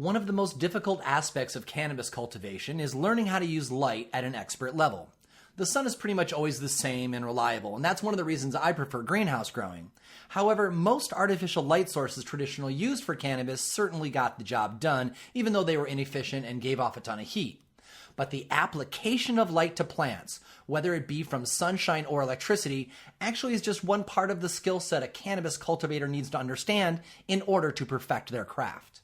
One of the most difficult aspects of cannabis cultivation is learning how to use light at an expert level. The sun is pretty much always the same and reliable, and that's one of the reasons I prefer greenhouse growing. However, most artificial light sources traditionally used for cannabis certainly got the job done, even though they were inefficient and gave off a ton of heat. But the application of light to plants, whether it be from sunshine or electricity, actually is just one part of the skill set a cannabis cultivator needs to understand in order to perfect their craft.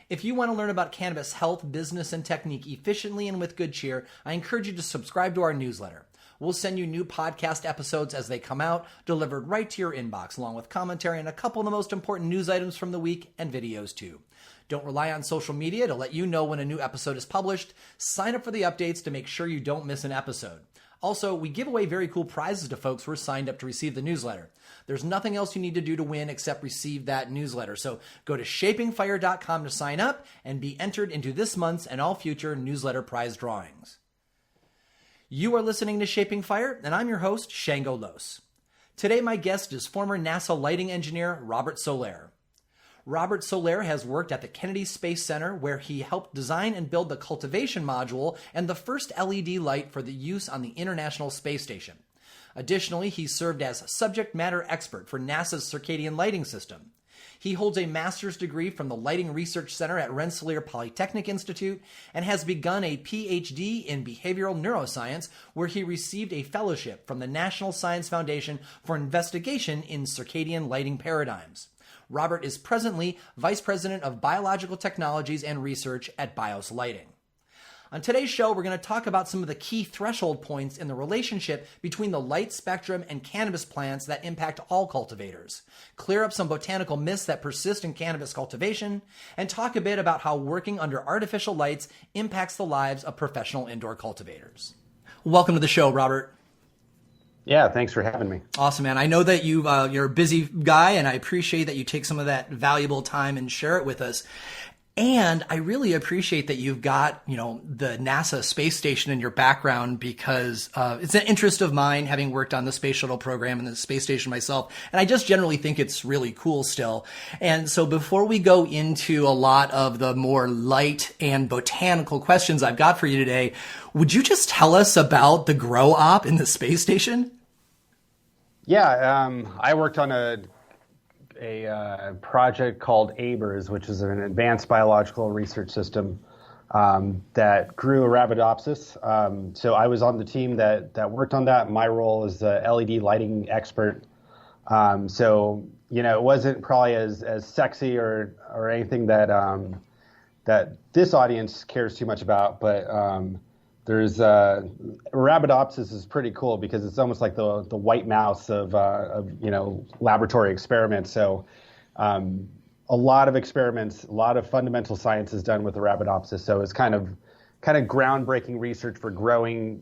If you want to learn about cannabis health, business, and technique efficiently and with good cheer, I encourage you to subscribe to our newsletter. We'll send you new podcast episodes as they come out, delivered right to your inbox, along with commentary on a couple of the most important news items from the week and videos too. Don't rely on social media to let you know when a new episode is published. Sign up for the updates to make sure you don't miss an episode. Also, we give away very cool prizes to folks who are signed up to receive the newsletter. There's nothing else you need to do to win except receive that newsletter. So go to shapingfire.com to sign up and be entered into this month's and all future newsletter prize drawings. You are listening to Shaping Fire, and I'm your host, Shango Los. Today, my guest is former NASA lighting engineer Robert Solaire. Robert Solaire has worked at the Kennedy Space Center, where he helped design and build the Cultivation module and the first LED light for the use on the International Space Station. Additionally, he served as subject matter expert for NASA's circadian lighting system. He holds a master's degree from the Lighting Research Center at Rensselaer Polytechnic Institute and has begun a PhD in behavioral neuroscience, where he received a fellowship from the National Science Foundation for investigation in circadian lighting paradigms. Robert is presently Vice President of Biological Technologies and Research at BIOS Lighting. On today's show, we're going to talk about some of the key threshold points in the relationship between the light spectrum and cannabis plants that impact all cultivators, clear up some botanical myths that persist in cannabis cultivation, and talk a bit about how working under artificial lights impacts the lives of professional indoor cultivators. Welcome to the show, Robert. Yeah, thanks for having me. Awesome, man. I know that you're a busy guy, and I appreciate that you take some of that valuable time and share it with us. And I really appreciate that you've got, the NASA space station in your background, because it's an interest of mine, having worked on the space shuttle program and the space station myself. And I just generally think it's really cool still. And so before we go into a lot of the more light and botanical questions I've got for you today, would you just tell us about the grow op in the space station? Yeah, I worked on a project called ABERS, which is an advanced biological research system that grew Arabidopsis. So I was on the team that worked on that. My role is the LED lighting expert. So it wasn't probably as sexy or anything that this audience cares too much about, but there's Arabidopsis is pretty cool because it's almost like the white mouse of laboratory experiments. So a lot of experiments, a lot of fundamental science is done with Arabidopsis. So it's kind of groundbreaking research for growing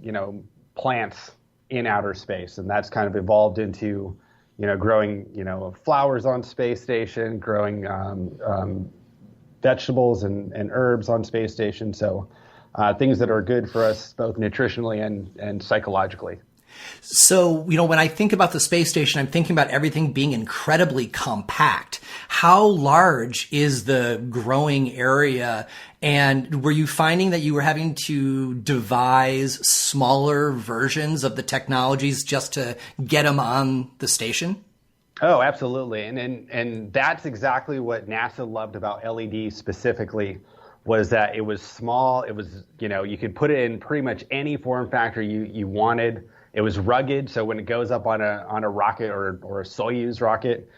plants in outer space, and that's kind of evolved into growing flowers on space station, growing vegetables and herbs on space station. So things that are good for us both nutritionally and psychologically. So, when I think about the space station, I'm thinking about everything being incredibly compact. How large is the growing area? And were you finding that you were having to devise smaller versions of the technologies just to get them on the station? Oh, absolutely. And that's exactly what NASA loved about LED specifically, was that it was small. It was, you could put it in pretty much any form factor you wanted. It was rugged, so when it goes up on a rocket or a Soyuz rocket,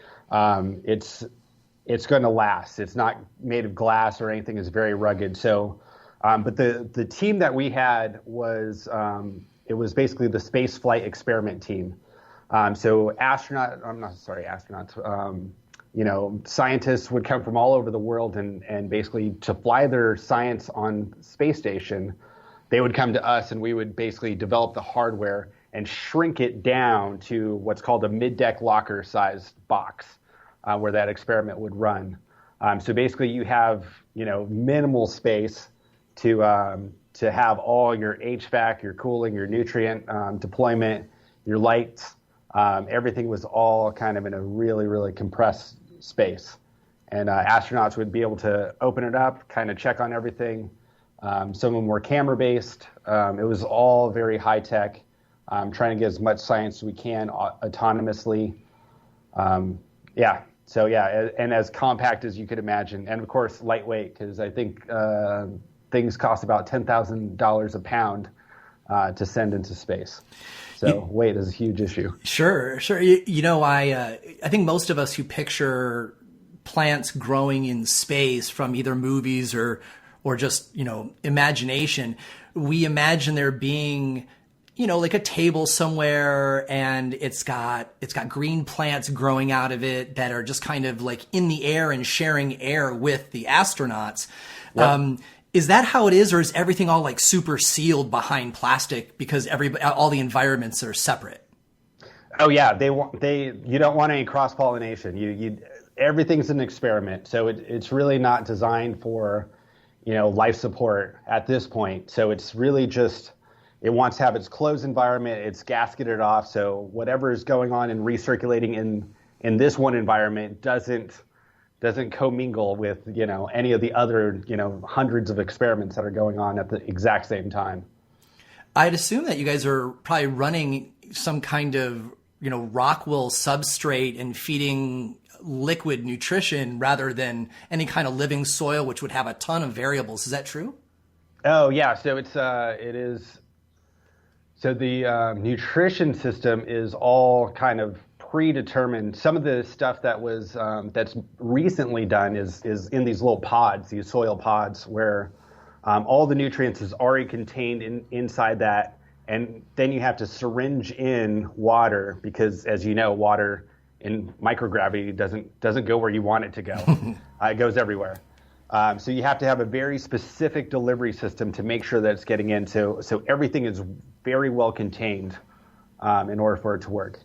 it's going to last. It's not made of glass or anything. It's very rugged. So, but the team that we had was it was basically the space flight experiment team. So scientists would come from all over the world and basically to fly their science on space station, they would come to us and we would basically develop the hardware and shrink it down to what's called a mid-deck locker sized box where that experiment would run. So basically you have, minimal space to have all your HVAC, your cooling, your nutrient deployment, your lights. Everything was all kind of in a really, really compressed space. and astronauts would be able to open it up, kind of check on everything. Some of them were camera-based. It was all very high-tech, trying to get as much science as we can autonomously. And as compact as you could imagine. And, of course, lightweight, because I think things cost about $10,000 a pound to send into space. So weight is a huge issue. Sure. I think most of us who picture plants growing in space from either movies or just, imagination, we imagine there being, like a table somewhere and it's got green plants growing out of it that are just kind of like in the air and sharing air with the astronauts. Yep. Is that how it is, or is everything all like super sealed behind plastic because all the environments are separate? Oh yeah, you don't want any cross pollination. Everything's an experiment, so it's really not designed for life support at this point. So it's really just it wants to have its closed environment. It's gasketed off, so whatever is going on and recirculating in this one environment doesn't commingle with any of the other hundreds of experiments that are going on at the exact same time. I'd assume that you guys are probably running some kind of rock wool substrate and feeding liquid nutrition rather than any kind of living soil, which would have a ton of variables. Is that true? Oh yeah, so it is. So the nutrition system is all kind of predetermined. Some of the stuff that was that's recently done is in these little pods, these soil pods, where all the nutrients is already contained inside that, and then you have to syringe in water because, as you know, water in microgravity doesn't go where you want it to go. It goes everywhere. So you have to have a very specific delivery system to make sure that it's getting in. So everything is very well contained in order for it to work.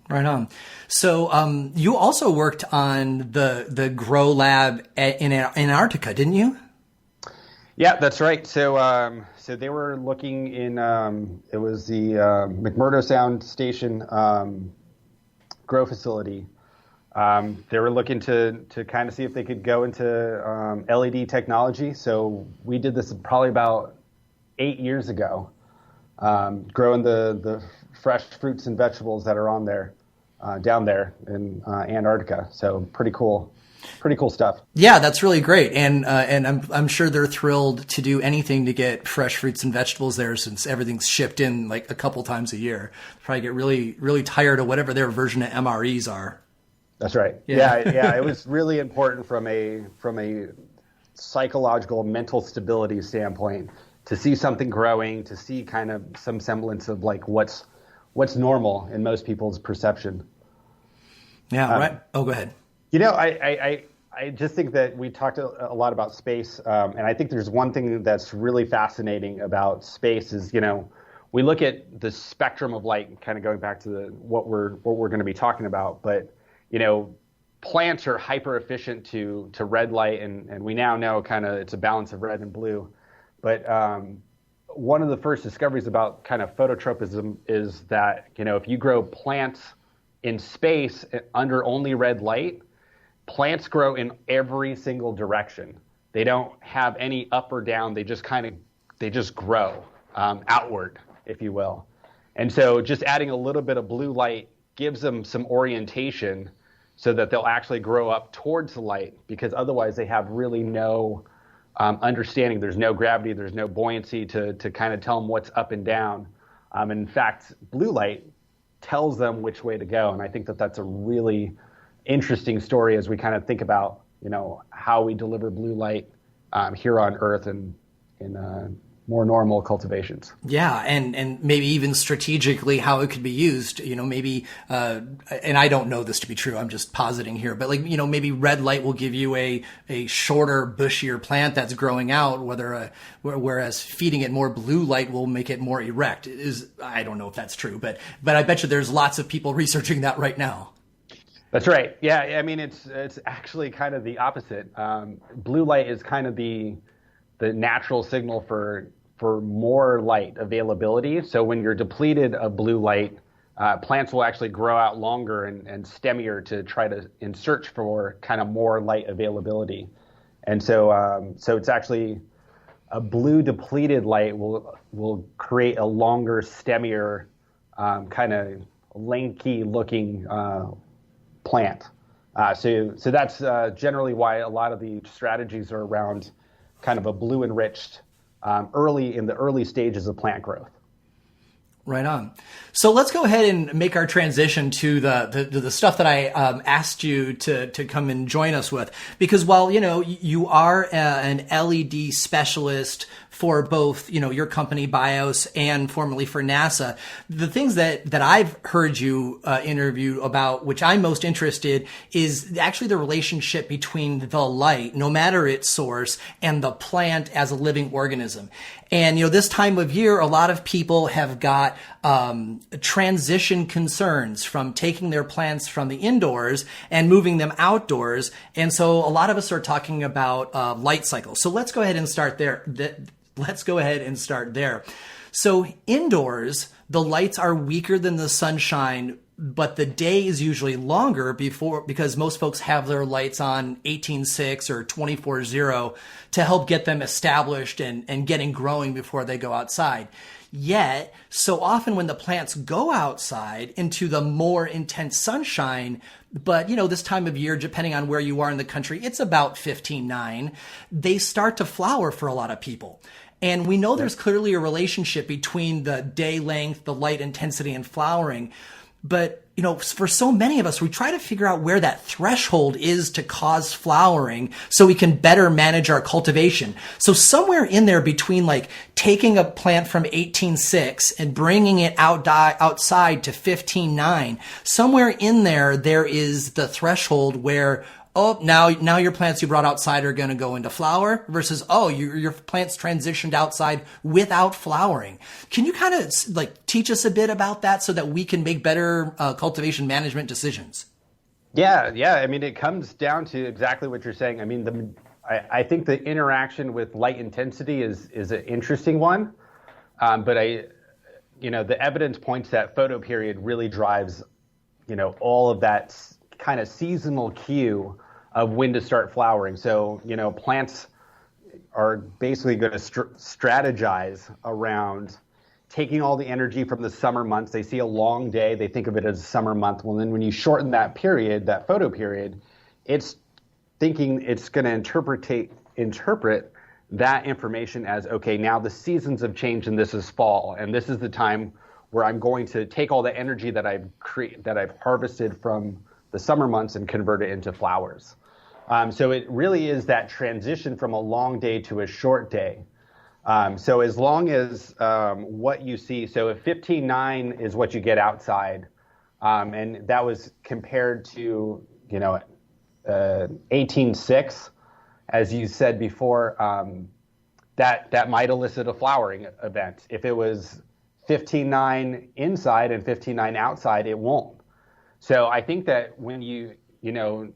Right on. So you also worked on the Grow Lab in Antarctica, didn't you? Yeah, that's right. So they were looking in it was the McMurdo Sound Station grow facility. They were looking to kind of see if they could go into LED technology. So we did this probably about 8 years ago, growing the fresh fruits and vegetables that are on there, down there in Antarctica. So pretty cool stuff. Yeah, that's really great, and I'm sure they're thrilled to do anything to get fresh fruits and vegetables there, since everything's shipped in like a couple times a year. Probably get really really tired of whatever their version of MREs are. That's right. Yeah. It was really important from a psychological, mental stability standpoint to see something growing, to see kind of some semblance of like what's normal in most people's perception. Yeah. Right. Oh, go ahead. I just think that we talked a lot about space, and I think there's one thing that's really fascinating about space is, we look at the spectrum of light, kind of going back to what we're going to be talking about, but plants are hyper efficient to red light, and we now know kind of it's a balance of red and blue. But one of the first discoveries about kind of phototropism is that if you grow plants in space under only red light, plants grow in every single direction. They don't have any up or down. They just grow outward, if you will. And so just adding a little bit of blue light gives them some orientation so that they'll actually grow up towards the light, because otherwise they have really no understanding. There's no gravity, there's no buoyancy to kind of tell them what's up and down. In fact, blue light tells them which way to go. And I think that that's a really interesting story as we kind of think about, how we deliver blue light here on Earth and in more normal cultivations. Yeah, and maybe even strategically how it could be used. Maybe, and I don't know this to be true, I'm just positing here, but maybe red light will give you a shorter, bushier plant that's growing out, whereas feeding it more blue light will make it more erect. I don't know if that's true, but I bet you there's lots of people researching that right now. That's right. Yeah, I mean, it's actually kind of the opposite. Blue light is kind of the natural signal for more light availability. So when you're depleted of blue light, plants will actually grow out longer and stemmier to try to in search for kind of more light availability. And so it's actually a blue depleted light will create a longer, stemmier, kind of lanky looking plant. So that's generally why a lot of the strategies are around kind of a blue enriched in the early stages of plant growth. Right on. So let's go ahead and make our transition to the stuff that I asked you to come and join us with, because while you are an LED specialist for both your company BIOS and formerly for NASA, the things that I've heard you interview about, which I'm most interested, is actually the relationship between the light, no matter its source, and the plant as a living organism. And this time of year, a lot of people have got transition concerns from taking their plants from the indoors and moving them outdoors. And so a lot of us are talking about light cycles. So let's go ahead and start there. So indoors, the lights are weaker than the sunshine, but the day is usually longer because most folks have their lights on 18/6 or 24/0 to help get them established and getting growing before they go outside. Yet, so often when the plants go outside into the more intense sunshine, but this time of year, depending on where you are in the country, it's about 15:9, they start to flower for a lot of people. And we know there's clearly a relationship between the day length, the light intensity, and flowering. But, for so many of us, we try to figure out where that threshold is to cause flowering so we can better manage our cultivation. So somewhere in there between taking a plant from 18/6 and bringing it outside to 15/9, somewhere in there is the threshold where, now your plants you brought outside are going to go into flower versus, your plants transitioned outside without flowering. Can you kind of teach us a bit about that so that we can make better cultivation management decisions? Yeah. I mean, it comes down to exactly what you're saying. I mean, I think the interaction with light intensity is an interesting one. But the evidence points that photoperiod really drives, all of that kind of seasonal cue of when to start flowering. So, plants are basically going to strategize around taking all the energy from the summer months. They see a long day. They think of it as a summer month. Well, then when you shorten that period, that photoperiod, it's thinking it's going to interpret that information as, okay, now the seasons have changed and this is fall. And this is the time where I'm going to take all the energy that I've harvested from the summer months and convert it into flowers. So it really is that transition from a long day to a short day. So as long as what you see, so if 15/9 is what you get outside, and that was compared to 18/6, as you said before, that might elicit a flowering event. If it was 15/9 inside and 15/9 outside, it won't. So I think that when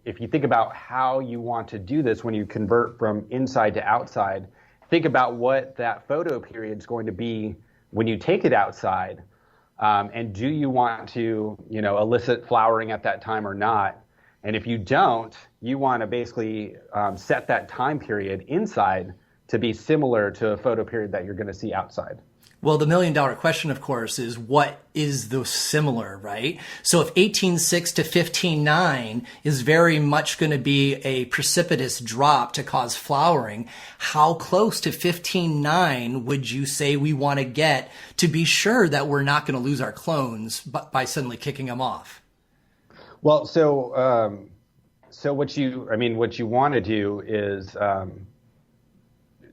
if you think about how you want to do this when you convert from inside to outside, think about what that photo period is going to be when you take it outside. And do you want to, elicit flowering at that time or not? And if you don't, you want to basically set that time period inside to be similar to a photo period that you're going to see outside. Well, the $1 million question, of course, is what is the similar, right? So if 18/6 to 15/9 is very much going to be a precipitous drop to cause flowering, how close to 15/9 would you say we want to get to be sure that we're not going to lose our clones by suddenly kicking them off? Well, so what you want to do is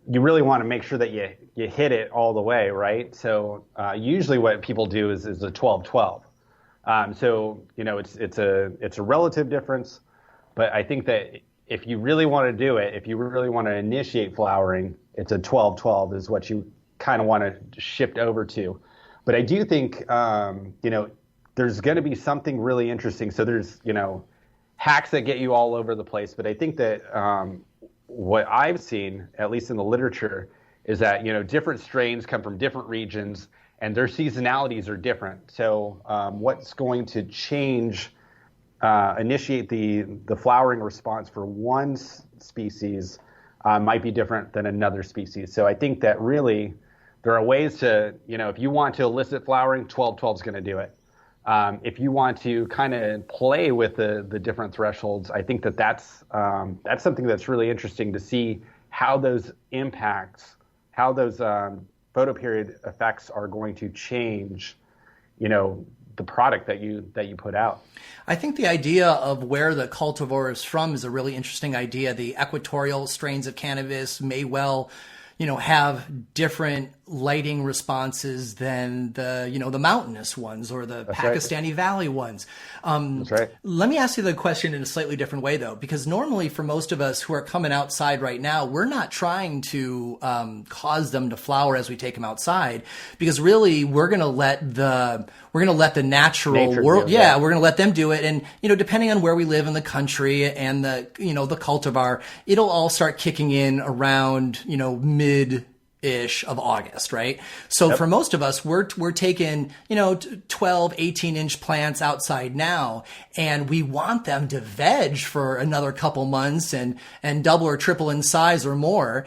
you really want to make sure that you hit it all the way, right? So usually what people do is a 12-12. So it's a relative difference, but I think that if you really want to do it, if you really want to initiate flowering, it's a 12-12 is what you kind of want to shift over to. But I do think there's going to be something really interesting. So there's hacks that get you all over the place, but I think that what I've seen, at least in the literature, is that different strains come from different regions, and their seasonalities are different. So what's going to initiate the flowering response for one species might be different than another species. So I think that really there are ways to, if you want to elicit flowering, 1212 is going to do it. If you want to kind of play with the different thresholds, I think that's something that's really interesting to see how those impacts, how those photoperiod effects are going to change, the product that you put out. I think the idea of where the cultivar is from is a really interesting idea. The equatorial strains of cannabis may well, have different lighting responses than the mountainous ones or the Pakistani Valley ones. That's right. Let me ask you the question in a slightly different way, though, because normally for most of us who are coming outside right now, we're not trying to cause them to flower as we take them outside, because really we're going to let the natural world, we're going to let them do it. And, depending on where we live in the country and the cultivar, it'll all start kicking in around, mid-ish of August, right? So for most of us, we're taking, 12, 18-inch plants outside now, and we want them to veg for another couple months and double or triple in size or more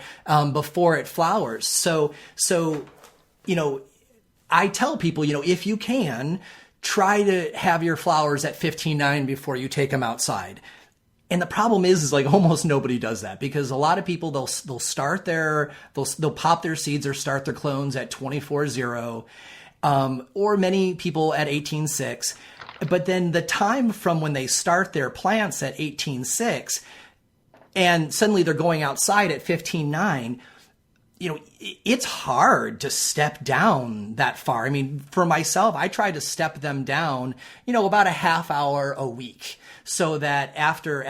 before it flowers. So I tell people, if you can, try to have your flowers at 15.9 before you take them outside. And the problem is like almost nobody does that, because a lot of people, they'll pop their seeds or start their clones at 24.0, or many people at 18.6. But then the time from when they start their plants at 18.6 and suddenly they're going outside at 15.9, it's hard to step down that far. I mean, for myself, I try to step them down, about a half hour a week, so that after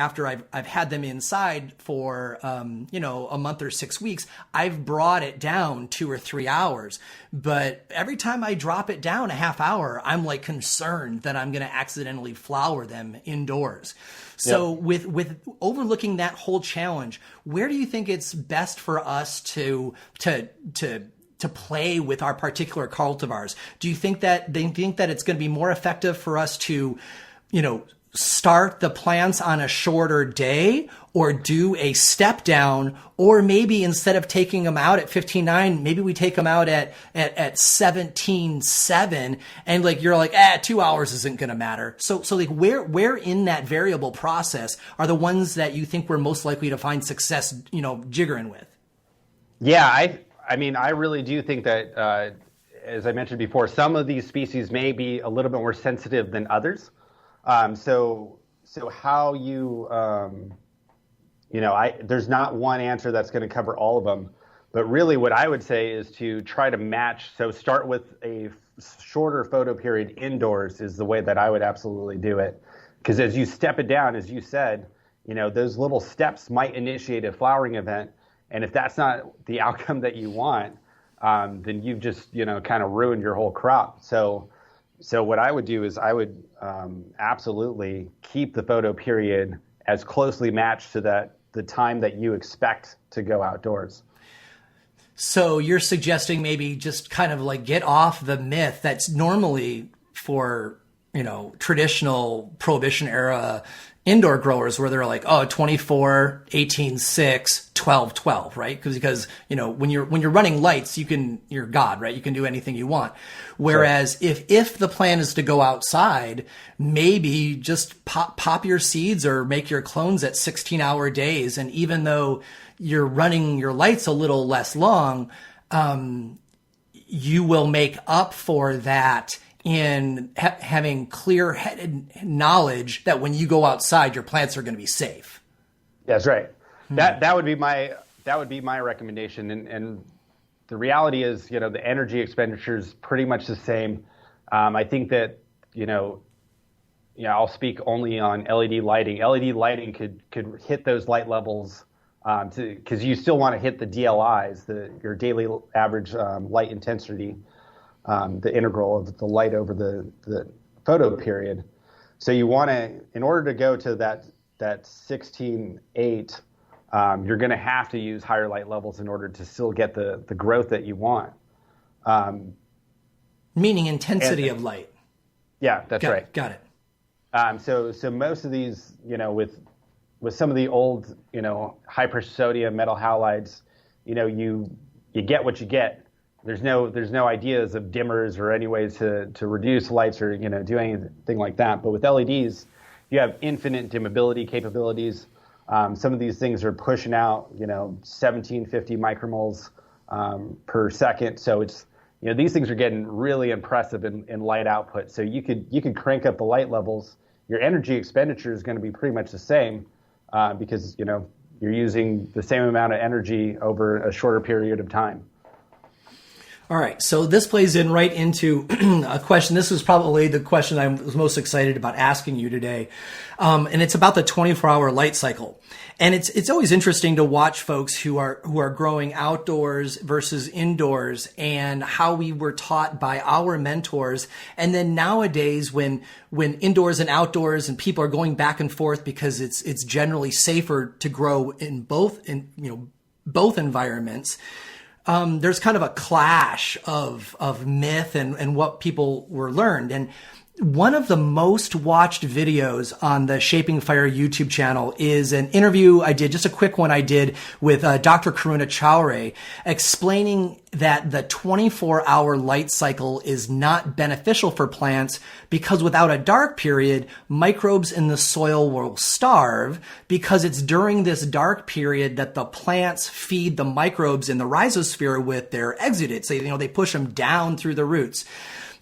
I've had them inside for, a month or 6 weeks, I've brought it down 2 or 3 hours. But every time I drop it down a half hour, I'm like concerned that I'm going to accidentally flower them indoors. So with overlooking that whole challenge, where do you think it's best for us to play with our particular cultivars? Do you think that it's going to be more effective for us to, start the plants on a shorter day, or do a step down, or maybe instead of taking them out at 15.9, maybe we take them out at 17.7, and like you're like, 2 hours isn't going to matter. So like where in that variable process are the ones that you think we're most likely to find success, jiggering with? Yeah, I mean, I really do think that, as I mentioned before, some of these species may be a little bit more sensitive than others. So how you, there's not one answer that's going to cover all of them, but really what I would say is to try to match. So start with a shorter photo period indoors is the way that I would absolutely do it. Because as you step it down, as you said, those little steps might initiate a flowering event. And if that's not the outcome that you want, then you've just, kind of ruined your whole crop. So what I would do is I would absolutely keep the photo period as closely matched to the time that you expect to go outdoors. So you're suggesting maybe just kind of like get off the myth that's normally for, traditional Prohibition era indoor growers, where they're like, 24, 18.6, 12.12, right? Because when you're running lights, you're God, right? You can do anything you want. Whereas if the plan is to go outside, maybe just pop your seeds or make your clones at 16-hour days. And even though you're running your lights a little less long, you will make up for that in having clear-headed knowledge that when you go outside, your plants are going to be safe. That's right. That would be my recommendation. And the reality is, the energy expenditure is pretty much the same. I think that, I'll speak only on LED lighting. LED lighting could hit those light levels because you still want to hit the DLIs, your daily average light intensity. The integral of the light over the photo period. So you want to, in order to go to that 16.8, you're going to have to use higher light levels in order to still get the growth that you want. Meaning intensity of light. Yeah, that's right. Got it. So most of these, with some of the old, hypersodium metal halides, you get what you get. There's no ideas of dimmers or any ways to reduce lights or do anything like that. But with LEDs, you have infinite dimmability capabilities. Some of these things are pushing out 1750 micromoles per second. So it's these things are getting really impressive in light output. So you could crank up the light levels. Your energy expenditure is going to be pretty much the same because you're using the same amount of energy over a shorter period of time. All right, so this plays in right into a question. This was probably the question I was most excited about asking you today, and it's about the 24-hour light cycle. And it's always interesting to watch folks who are growing outdoors versus indoors, and how we were taught by our mentors. And then nowadays, when indoors and outdoors, and people are going back and forth because it's generally safer to grow in both environments. There's kind of a clash of myth and what people were learned. And one of the most watched videos on the Shaping Fire YouTube channel is an interview I did, just a quick one I did with Dr. Karuna Chowre, explaining that the 24-hour light cycle is not beneficial for plants because without a dark period, microbes in the soil will starve, because it's during this dark period that the plants feed the microbes in the rhizosphere with their exudates. They push them down through the roots.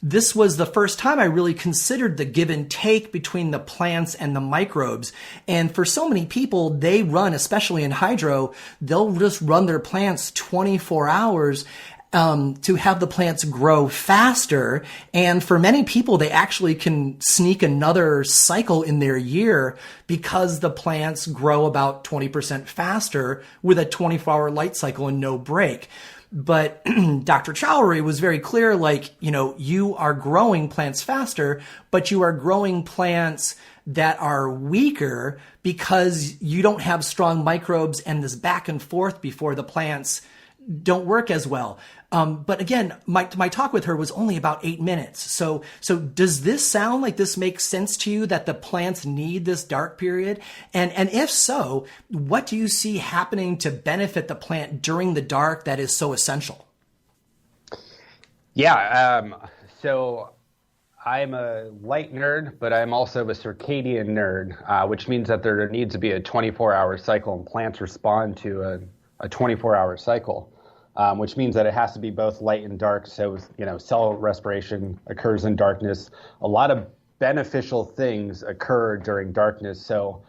This was the first time I really considered the give and take between the plants and the microbes. And for so many people, they run, especially in hydro, they'll just run their plants 24 hours to have the plants grow faster. And for many people, they actually can sneak another cycle in their year because the plants grow about 20% faster with a 24-hour light cycle and no break. But Dr. Chowre was very clear, you are growing plants faster, but you are growing plants that are weaker because you don't have strong microbes, and this back and forth before the plants don't work as well. But again, my talk with her was only about 8 minutes. So does this sound like this makes sense to you, that the plants need this dark period? And if so, what do you see happening to benefit the plant during the dark that is so essential? Yeah. So I'm a light nerd, but I'm also a circadian nerd, which means that there needs to be a 24-hour cycle, and plants respond to a 24-hour cycle. Which means that it has to be both light and dark. So, cell respiration occurs in darkness. A lot of beneficial things occur during darkness. So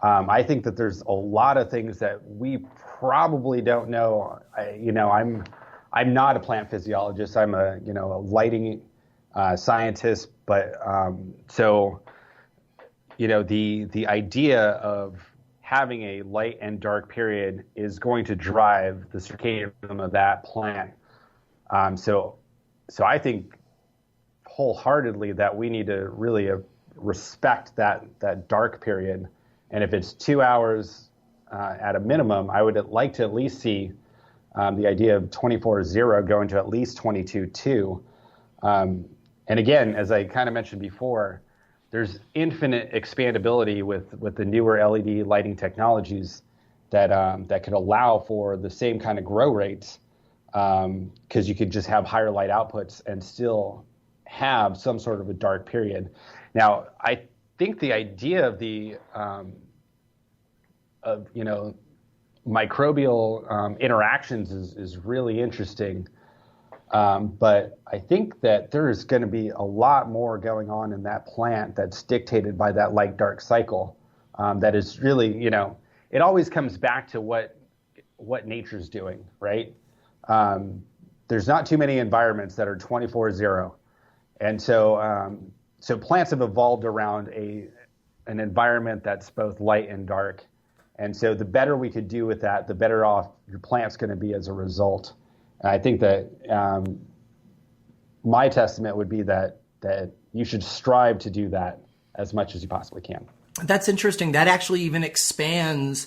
I think that there's a lot of things that we probably don't know. I'm not a plant physiologist. I'm a lighting scientist. But the idea of having a light and dark period is going to drive the circadian rhythm of that plant. So I think wholeheartedly that we need to really respect that dark period. And if it's 2 hours at a minimum, I would like to at least see the idea of 24/0 going to at least 22/2. And again, as I kind of mentioned before, there's infinite expandability with the newer LED lighting technologies that could allow for the same kind of grow rates, because you could just have higher light outputs and still have some sort of a dark period. Now, I think the idea of the microbial interactions is really interesting. But I think that there is going to be a lot more going on in that plant that's dictated by that light-dark cycle. That is really, it always comes back to what nature's doing, right? There's not too many environments that are 24/0, and so plants have evolved around an environment that's both light and dark. And so the better we could do with that, the better off your plant's going to be as a result. And I think that my testament would be that you should strive to do that as much as you possibly can. That's interesting. That actually even expands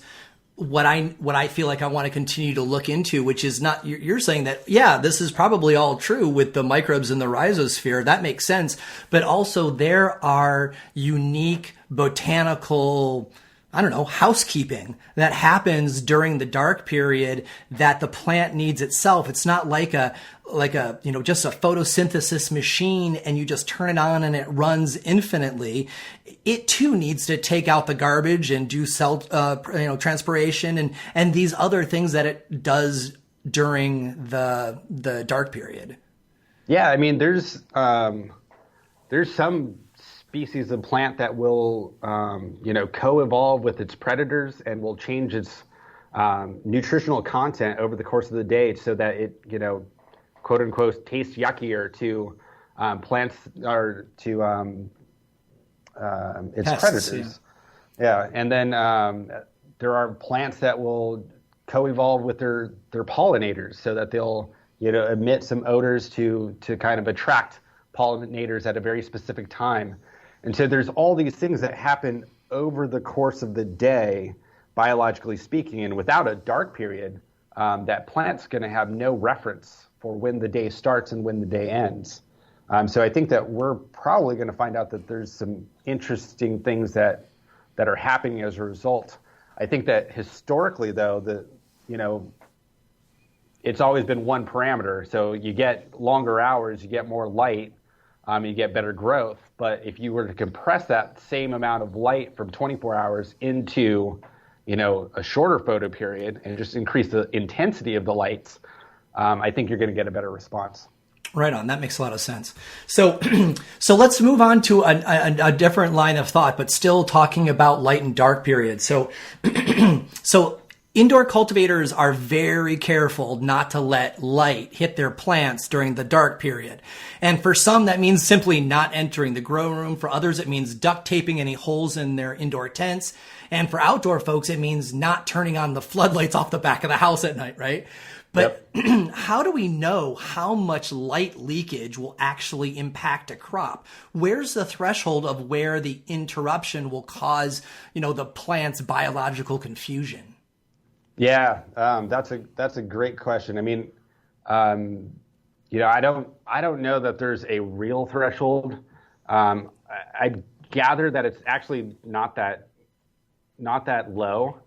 what I feel like I want to continue to look into, which is not, you're saying that, yeah, this is probably all true with the microbes in the rhizosphere. That makes sense. But also there are unique botanical, I don't know, housekeeping that happens during the dark period that the plant needs itself. It's not like a, just a photosynthesis machine and you just turn it on and it runs infinitely. It too needs to take out the garbage and do cell, transpiration and these other things that it does during the dark period. Yeah. I mean, there's some species of plant that will, co-evolve with its predators and will change its nutritional content over the course of the day so that it, quote unquote, tastes yuckier to plants or to its pests, predators. Yeah. And then there are plants that will co-evolve with their pollinators so that they'll, emit some odors to kind of attract pollinators at a very specific time. And so there's all these things that happen over the course of the day, biologically speaking, and without a dark period, that plant's going to have no reference for when the day starts and when the day ends. So I think that we're probably going to find out that there's some interesting things that are happening as a result. I think that historically, though, it's always been one parameter. So you get longer hours, you get more light, you get better growth. But if you were to compress that same amount of light from 24 hours into, a shorter photo period and just increase the intensity of the lights, I think you're going to get a better response. Right on. That makes a lot of sense. So, so let's move on to a different line of thought, but still talking about light and dark periods. So, so indoor cultivators are very careful not to let light hit their plants during the dark period. And for some, that means simply not entering the grow room. For others, it means duct taping any holes in their indoor tents. And for outdoor folks, it means not turning on the floodlights off the back of the house at night, right? But yep. How do we know how much light leakage will actually impact a crop? Where's the threshold of where the interruption will cause, the plant's biological confusion? Yeah, that's a great question. I mean, I don't know that there's a real threshold. I gather that it's actually not that low.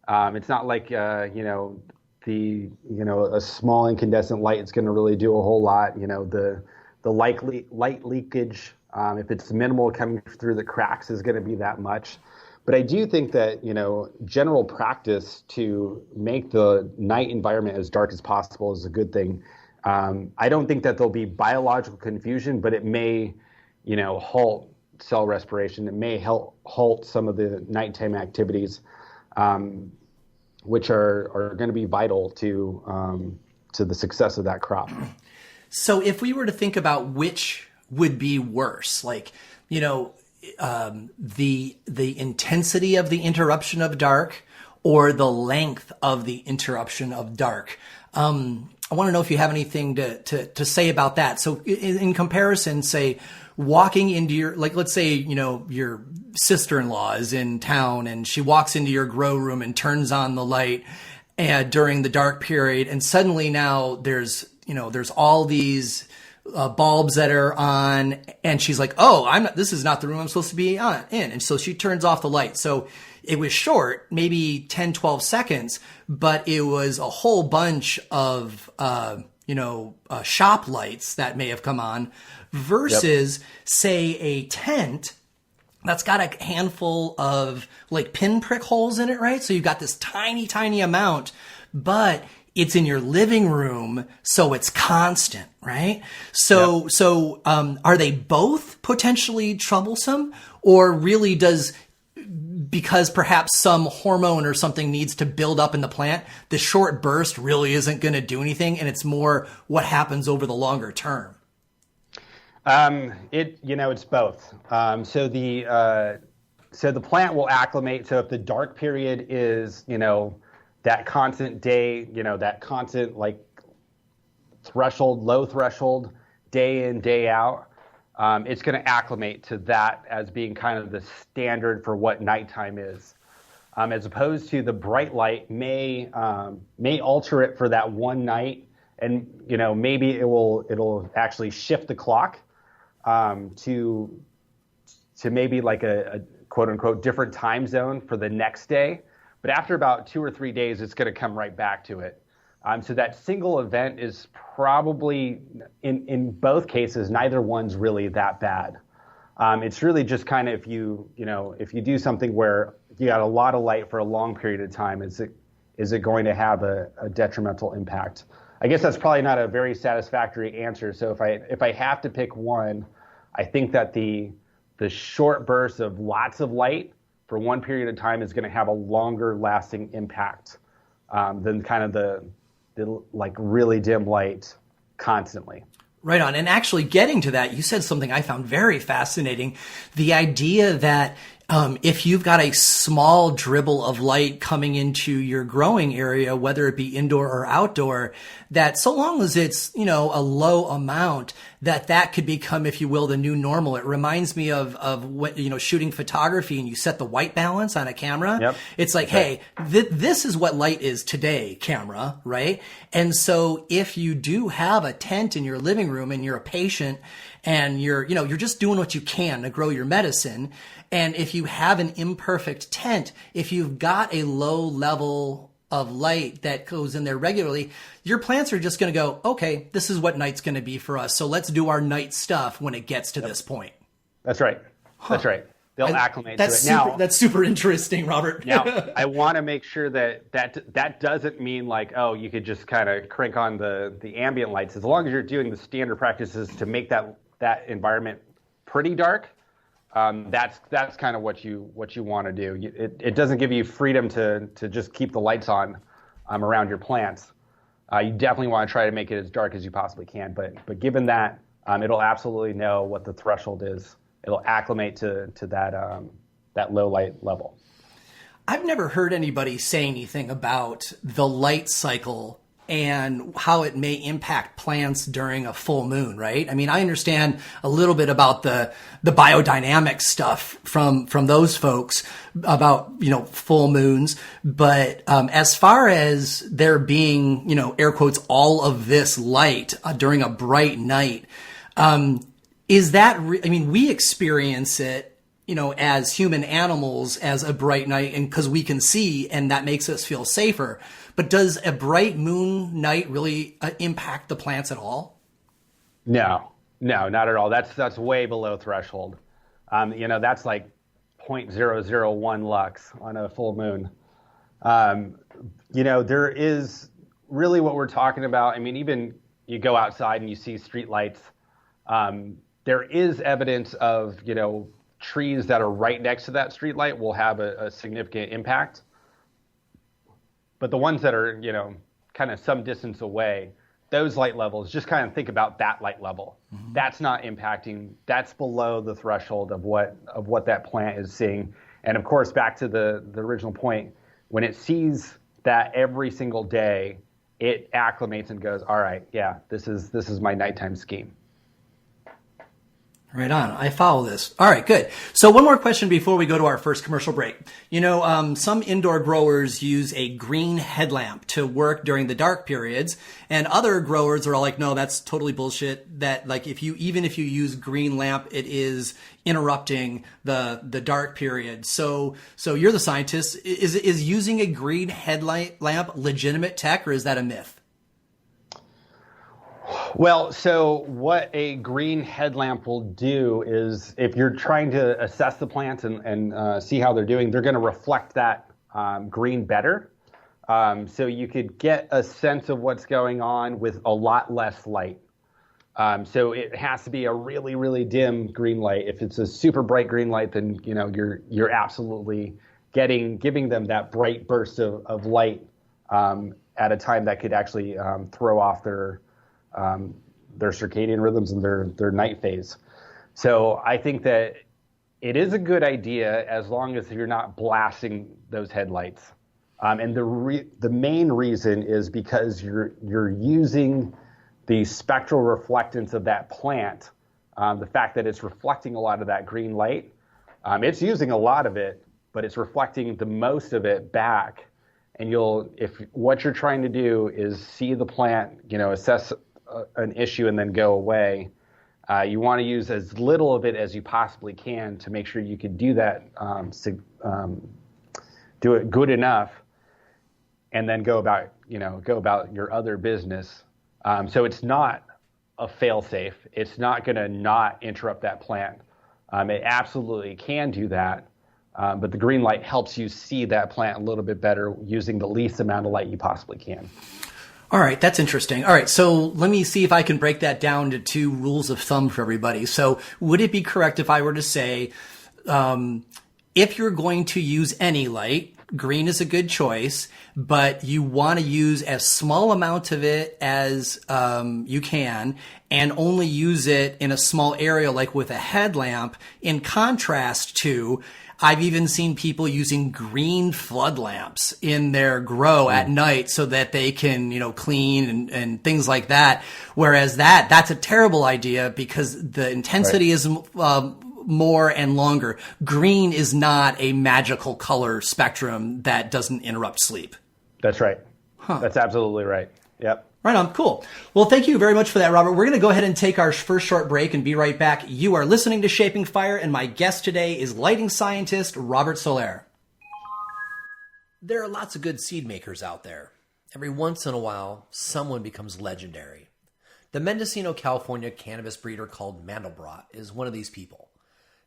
It's not like a small incandescent light is going to really do a whole lot. The light leakage, if it's minimal coming through the cracks, is going to be that much. But I do think that, general practice to make the night environment as dark as possible is a good thing. I don't think that there'll be biological confusion, but it may, halt cell respiration. It may halt some of the nighttime activities, which are going to be vital to the success of that crop. So if we were to think about which would be worse, like, the intensity of the interruption of dark or the length of the interruption of dark. I want to know if you have anything to say about that. So in comparison, say walking into your, like, let's say, your sister-in-law is in town and she walks into your grow room and turns on the light during the dark period. And suddenly now there's all these bulbs that are on, and she's like, oh, this is not the room I'm supposed to be in. And so she turns off the light. So it was short, maybe 10, 12 seconds, but it was a whole bunch of, shop lights that may have come on versus say a tent that's got a handful of like pinprick holes in it, right? So you've got this tiny, tiny amount, but it's in your living room, so it's constant, right? So, are they both potentially troublesome, or really because perhaps some hormone or something needs to build up in the plant, the short burst really isn't going to do anything, and it's more what happens over the longer term? It's both. So the plant will acclimate. So if the dark period is, that constant day, that constant like threshold, low threshold, day in, day out, it's going to acclimate to that as being kind of the standard for what nighttime is. as opposed to the bright light may alter it for that one night, and maybe it'll actually shift the clock to maybe like a quote unquote different time zone for the next day. But after about 2 or 3 days, it's going to come right back to it. So that single event is probably, in both cases, neither one's really that bad. It's really just kind of if you do something where you got a lot of light for a long period of time, is it going to have a detrimental impact? I guess that's probably not a very satisfactory answer. So if I have to pick one, I think that the short burst of lots of light for one period of time is going to have a longer lasting impact than kind of the like really dim light constantly. Right on. And actually getting to that, you said something I found very fascinating. The idea that if you've got a small dribble of light coming into your growing area, whether it be indoor or outdoor, that so long as it's, a low amount, that could become, if you will, the new normal. It reminds me of what, shooting photography and you set the white balance on a camera. Yep. It's like, hey, this is what light is today, camera, right? And so if you do have a tent in your living room and you're a patient and you're just doing what you can to grow your medicine, and if you have an imperfect tent, if you've got a low level of light that goes in there regularly, your plants are just going to go, okay, this is what night's going to be for us. So let's do our night stuff when it gets to this point. That's right. That's right. They'll acclimate to it. That's super interesting, Robert. Now, I want to make sure that doesn't mean like, oh, you could just kind of crank on the ambient lights. As long as you're doing the standard practices to make that environment pretty dark, that's kind of what you want to do. It doesn't give you freedom to just keep the lights on around your plants. You definitely want to try to make it as dark as you possibly can. But given that, it'll absolutely know what the threshold is. It'll acclimate to that low light level. I've never heard anybody say anything about the light cycle and how it may impact plants during a full moon, right? I mean, I understand a little bit about the biodynamic stuff from those folks about, full moons. But as far as there being, air quotes, all of this light during a bright night, is that, we experience it, as human animals as a bright night, and because we can see and that makes us feel safer. But does a bright moon night really impact the plants at all? No, not at all. That's way below threshold. That's like 0.001 lux on a full moon. There is really what we're talking about. I mean, even you go outside and you see street lights. There is evidence of, trees that are right next to that street light will have a significant impact. But the ones that are, kind of some distance away, those light levels, just kind of think about that light level. Mm-hmm. That's not impacting, that's below the threshold of what that plant is seeing. And of course, back to the original point, when it sees that every single day, it acclimates and goes, all right, yeah, this is my nighttime scheme. Right on. I follow this. All right, good. So one more question before we go to our first commercial break. Some indoor growers use a green headlamp to work during the dark periods, and other growers are all like, no, that's totally bullshit. That like if you use green lamp, it is interrupting the dark period. So you're the scientist. Is using a green headlight lamp legitimate tech, or is that a myth? Well, so what a green headlamp will do is if you're trying to assess the plants and see how they're doing, they're going to reflect that green better. So you could get a sense of what's going on with a lot less light. So it has to be a really, really dim green light. If it's a super bright green light, then you're absolutely giving them that bright burst of light at a time that could actually throw off their circadian rhythms and their night phase. So I think that it is a good idea as long as you're not blasting those headlights. And the main reason is because you're using the spectral reflectance of that plant, the fact that it's reflecting a lot of that green light. It's using a lot of it but it's reflecting the most of it back. And if what you're trying to do is see the plant, assess an issue and then go away, you want to use as little of it as you possibly can to make sure you can do that, do it good enough, and then go about your other business. So it's not a fail-safe. It's not going to not interrupt that plant. It absolutely can do that, but the green light helps you see that plant a little bit better using the least amount of light you possibly can. All right, that's interesting. All right, so let me see if I can break that down to 2 rules of thumb for everybody. So would it be correct if I were to say, if you're going to use any light, green is a good choice, but you want to use as small amount of it as you can, and only use it in a small area like with a headlamp, in contrast to, I've even seen people using green flood lamps in their grow at night so that they can, clean and things like that. Whereas that's a terrible idea because the intensity is more and longer. Green is not a magical color spectrum that doesn't interrupt sleep. That's right. That's absolutely right. Yep. Right on. Cool. Well, thank you very much for that, Robert. We're going to go ahead and take our first short break and be right back. You are listening to Shaping Fire, and my guest today is lighting scientist Robert Solaire. There are lots of good seed makers out there. Every once in a while, someone becomes legendary. The Mendocino, California cannabis breeder called Mandelbrot is one of these people.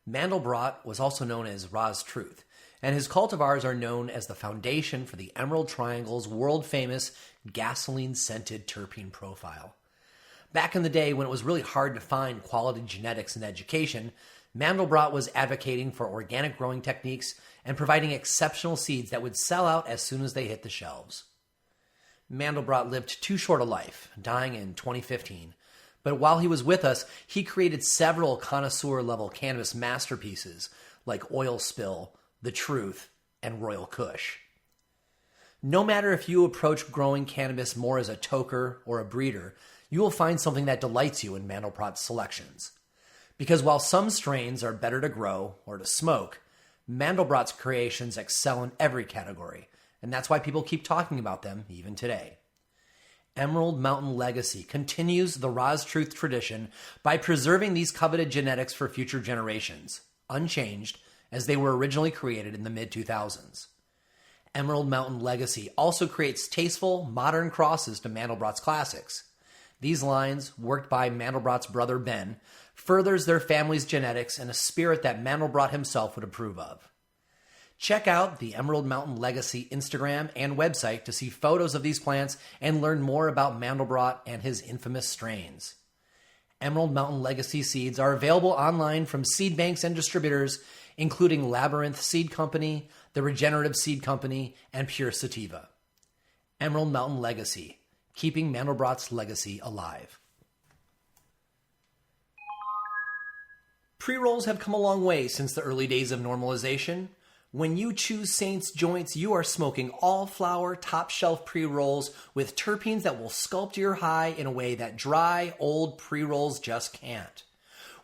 Mandelbrot was also known as Ra's Truth, and his cultivars are known as the foundation for the Emerald Triangle's world-famous gasoline-scented terpene profile. Back in the day when it was really hard to find quality genetics in education, Mandelbrot was advocating for organic growing techniques and providing exceptional seeds that would sell out as soon as they hit the shelves. Mandelbrot lived too short a life, dying in 2015. But while he was with us, he created several connoisseur-level cannabis masterpieces like Oil Spill, The Truth, and Royal Kush. No matter if you approach growing cannabis more as a toker or a breeder, you will find something that delights you in Mandelbrot's selections. Because while some strains are better to grow or to smoke, Mandelbrot's creations excel in every category, and that's why people keep talking about them even today. Emerald Mountain Legacy continues the Ra's Truth tradition by preserving these coveted genetics for future generations, unchanged, as they were originally created in the mid-2000s. Emerald Mountain Legacy also creates tasteful, modern crosses to Mandelbrot's classics. These lines, worked by Mandelbrot's brother Ben, furthers their family's genetics in a spirit that Mandelbrot himself would approve of. Check out the Emerald Mountain Legacy Instagram and website to see photos of these plants and learn more about Mandelbrot and his infamous strains. Emerald Mountain Legacy seeds are available online from seed banks and distributors, including Labyrinth Seed Company, the Regenerative Seed Company, and Pure Sativa. Emerald Mountain Legacy, keeping Mandelbrot's legacy alive. Pre-rolls have come a long way since the early days of normalization. When you choose Saints Joints, you are smoking all-flower, top-shelf pre-rolls with terpenes that will sculpt your high in a way that dry, old pre-rolls just can't.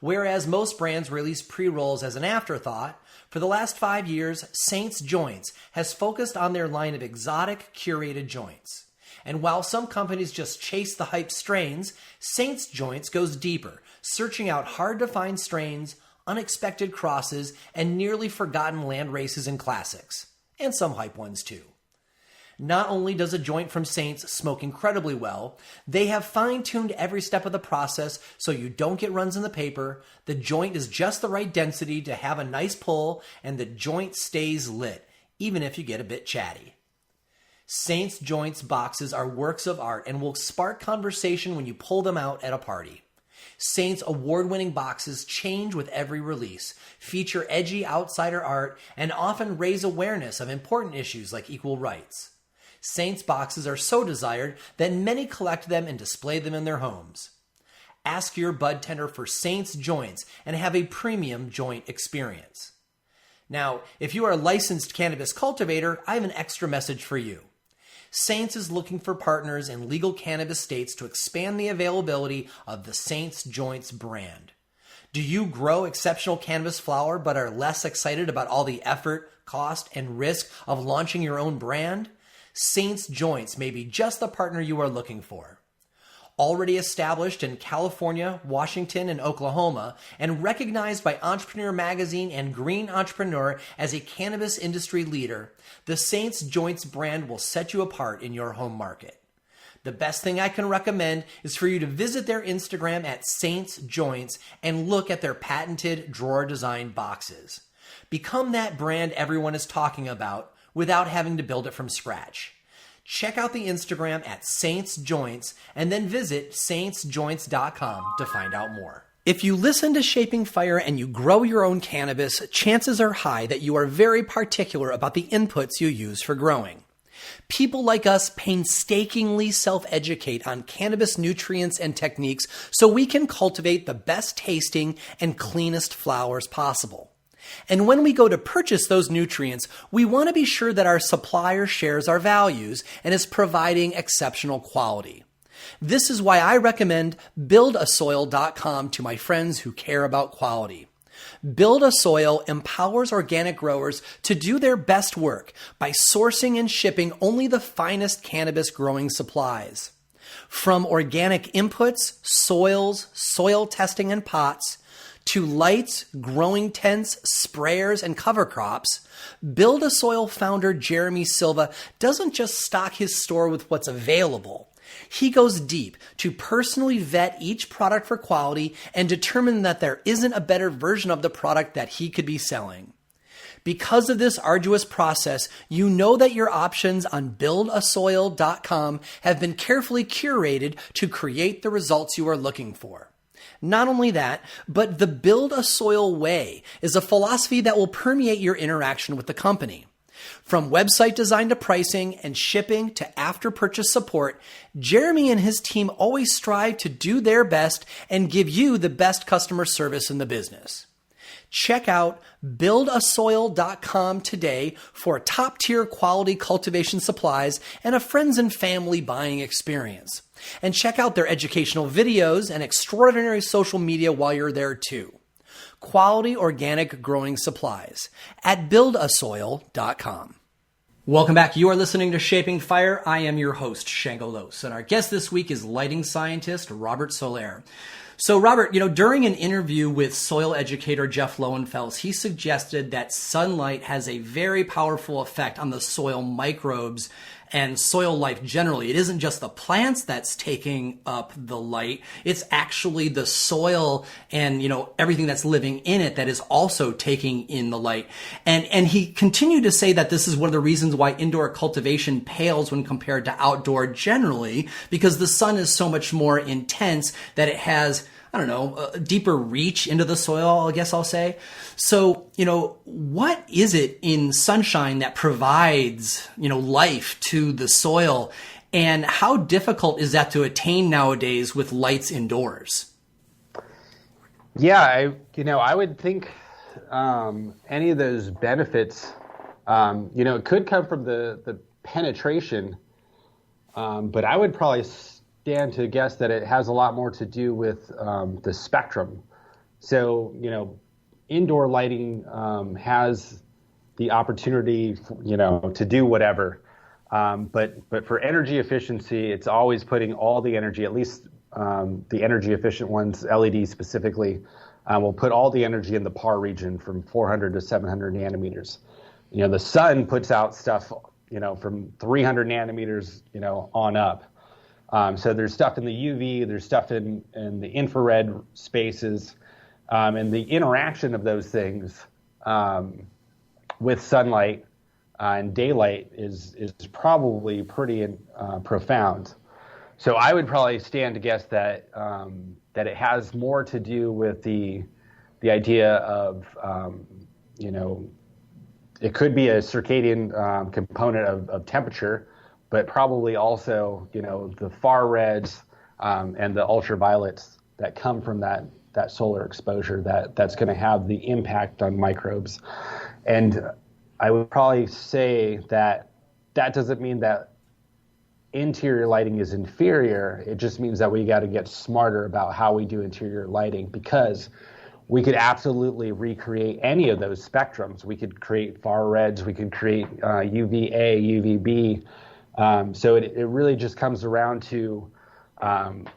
Whereas most brands release pre-rolls as an afterthought, for the last 5 years, Saints Joints has focused on their line of exotic, curated joints. And while some companies just chase the hype strains, Saints Joints goes deeper, searching out hard-to-find strains, unexpected crosses, and nearly forgotten land races and classics. And some hype ones too. Not only does a joint from Saints smoke incredibly well, they have fine-tuned every step of the process so you don't get runs in the paper, the joint is just the right density to have a nice pull, and the joint stays lit, even if you get a bit chatty. Saints Joints boxes are works of art and will spark conversation when you pull them out at a party. Saints award-winning boxes change with every release, feature edgy outsider art, and often raise awareness of important issues like equal rights. Saints boxes are so desired that many collect them and display them in their homes. Ask your bud tender for Saints Joints and have a premium joint experience. Now, if you are a licensed cannabis cultivator, I have an extra message for you. Saints is looking for partners in legal cannabis states to expand the availability of the Saints Joints brand. Do you grow exceptional cannabis flower but are less excited about all the effort, cost, and risk of launching your own brand? Saints Joints may be just the partner you are looking for. Already established in California, Washington, and Oklahoma, and recognized by Entrepreneur Magazine and Green Entrepreneur as a cannabis industry leader, the Saints Joints brand will set you apart in your home market. The best thing I can recommend is for you to visit their Instagram at Saints Joints and look at their patented drawer design boxes. Become that brand everyone is talking about without having to build it from scratch. Check out the Instagram at Saints Joints and then visit saintsjoints.com to find out more. If you listen to Shaping Fire and you grow your own cannabis, chances are high that you are very particular about the inputs you use for growing. People like us painstakingly self-educate on cannabis nutrients and techniques so we can cultivate the best tasting and cleanest flowers possible. And when we go to purchase those nutrients, we want to be sure that our supplier shares our values and is providing exceptional quality. This is why I recommend buildasoil.com to my friends who care about quality. Build a Soil empowers organic growers to do their best work by sourcing and shipping only the finest cannabis growing supplies. From organic inputs, soils, soil testing and pots, to lights, growing tents, sprayers, and cover crops, Build a Soil founder Jeremy Silva doesn't just stock his store with what's available. He goes deep to personally vet each product for quality and determine that there isn't a better version of the product that he could be selling. Because of this arduous process, you know that your options on buildasoil.com have been carefully curated to create the results you are looking for. Not only that, but the Build a Soil way is a philosophy that will permeate your interaction with the company. From website design to pricing and shipping to after-purchase support, Jeremy and his team always strive to do their best and give you the best customer service in the business. Check out buildasoil.com today for top-tier quality cultivation supplies and a friends and family buying experience. And check out their educational videos and extraordinary social media while you're there too. Quality organic growing supplies at buildasoil.com. Welcome back. You are listening to Shaping Fire. I am your host, Shango, and our guest this week is lighting scientist Robert Solaire. So Robert, during an interview with soil educator Jeff Lowenfels, he suggested that sunlight has a very powerful effect on the soil microbes and soil life generally. It isn't just the plants that's taking up the light, it's actually the soil and, everything that's living in it that is also taking in the light. And he continued to say that this is one of the reasons why indoor cultivation pales when compared to outdoor generally, because the sun is so much more intense that it has a deeper reach into the soil, I guess I'll say. So, what is it in sunshine that provides, life to the soil? And how difficult is that to attain nowadays with lights indoors? Yeah, I would think any of those benefits, it could come from the penetration, but I would probably stand to guess that it has a lot more to do with the spectrum. So, indoor lighting has the opportunity, to do whatever. But for energy efficiency, it's always putting all the energy, at least the energy efficient ones, LEDs specifically, will put all the energy in the PAR region from 400 to 700 nanometers. The sun puts out stuff, from 300 nanometers, on up. So there's stuff in the UV, there's stuff in the infrared spaces, and the interaction of those things with sunlight and daylight is probably pretty profound. So I would probably stand to guess that that it has more to do with the idea of it could be a circadian component of temperature, but probably also, the far reds and the ultraviolets that come from that solar exposure that's going to have the impact on microbes. And I would probably say that doesn't mean that interior lighting is inferior. It just means that we got to get smarter about how we do interior lighting, because we could absolutely recreate any of those spectrums. We could create far reds, we could create UVA, UVB. So it really just comes around to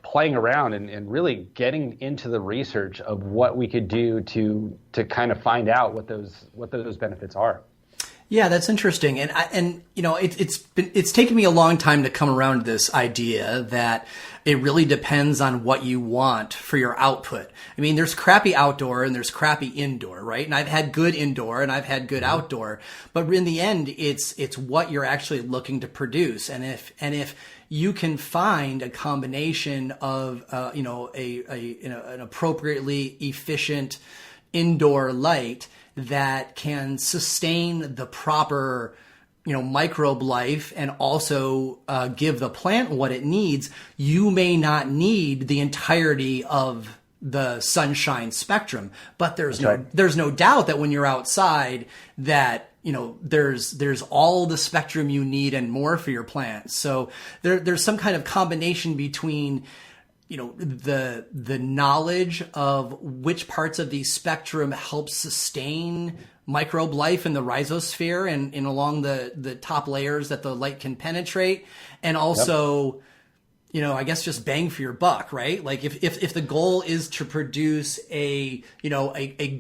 playing around and really getting into the research of what we could do to kind of find out what those benefits are. Yeah, that's interesting, and you know, it's taken me a long time to come around to this idea that it really depends on what you want for your output. I mean, there's crappy outdoor and there's crappy indoor, right? And I've had good indoor and I've had good outdoor, but in the end, it's what you're actually looking to produce, and if you can find a combination of an appropriately efficient indoor light that can sustain the proper microbe life and also give the plant what it needs, you may not need the entirety of the sunshine spectrum. But there's no doubt that when you're outside that there's all the spectrum you need and more for your plants. So there's some kind of combination between the knowledge of which parts of the spectrum help sustain microbe life in the rhizosphere and along the top layers that the light can penetrate, and also I guess just bang for your buck, right? Like if the goal is to produce a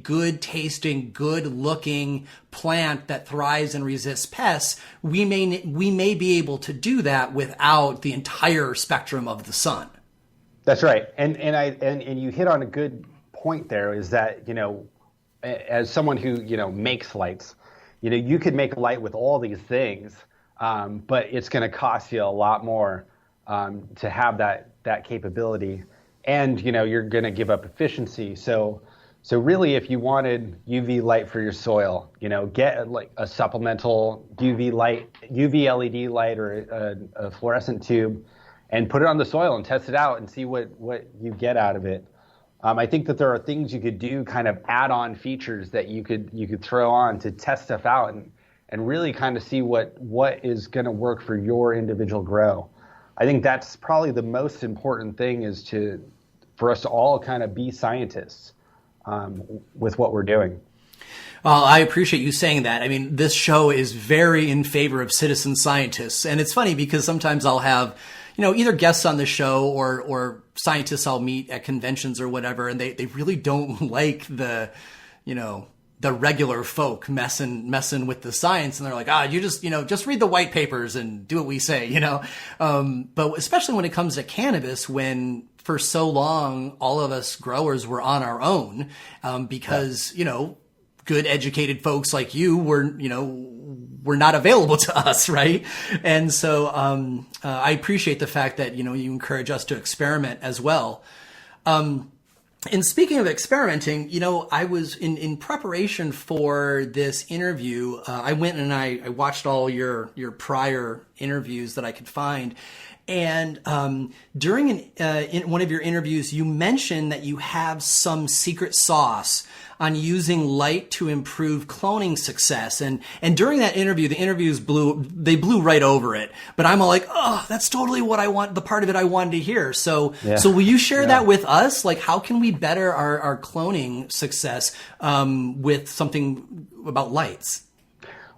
good tasting, good looking plant that thrives and resists pests, we may be able to do that without the entire spectrum of the sun. That's right, and you hit on a good point there. Is that as someone who makes lights, you could make a light with all these things, but it's going to cost you a lot more to have that capability, and you're going to give up efficiency. So really, if you wanted UV light for your soil, get like a supplemental UV LED light or a fluorescent tube, and put it on the soil and test it out and see what you get out of it. I think that there are things you could do, kind of add-on features that you could throw on to test stuff out and really kind of see what is going to work for your individual grow. I think that's probably the most important thing, is for us to all kind of be scientists with what we're doing. Well, I appreciate you saying that. I mean, this show is very in favor of citizen scientists, and it's funny because sometimes I'll have either guests on the show or scientists I'll meet at conventions or whatever, and they really don't like the regular folk messing with the science, and they're like, you just read the white papers and do what we say, But especially when it comes to cannabis, when for so long all of us growers were on our own, because good educated folks like you were not available to us, right? And so I appreciate the fact that you encourage us to experiment as well. And speaking of experimenting, I was in preparation for this interview. I went and I watched all your prior interviews that I could find. And during in one of your interviews, you mentioned that you have some secret sauce on using light to improve cloning success. And during that interview, the interviews blew right over it. But I'm all like, oh, that's totally what I want, the part of it I wanted to hear. So will you share that with us? Like, how can we better our cloning success with something about lights?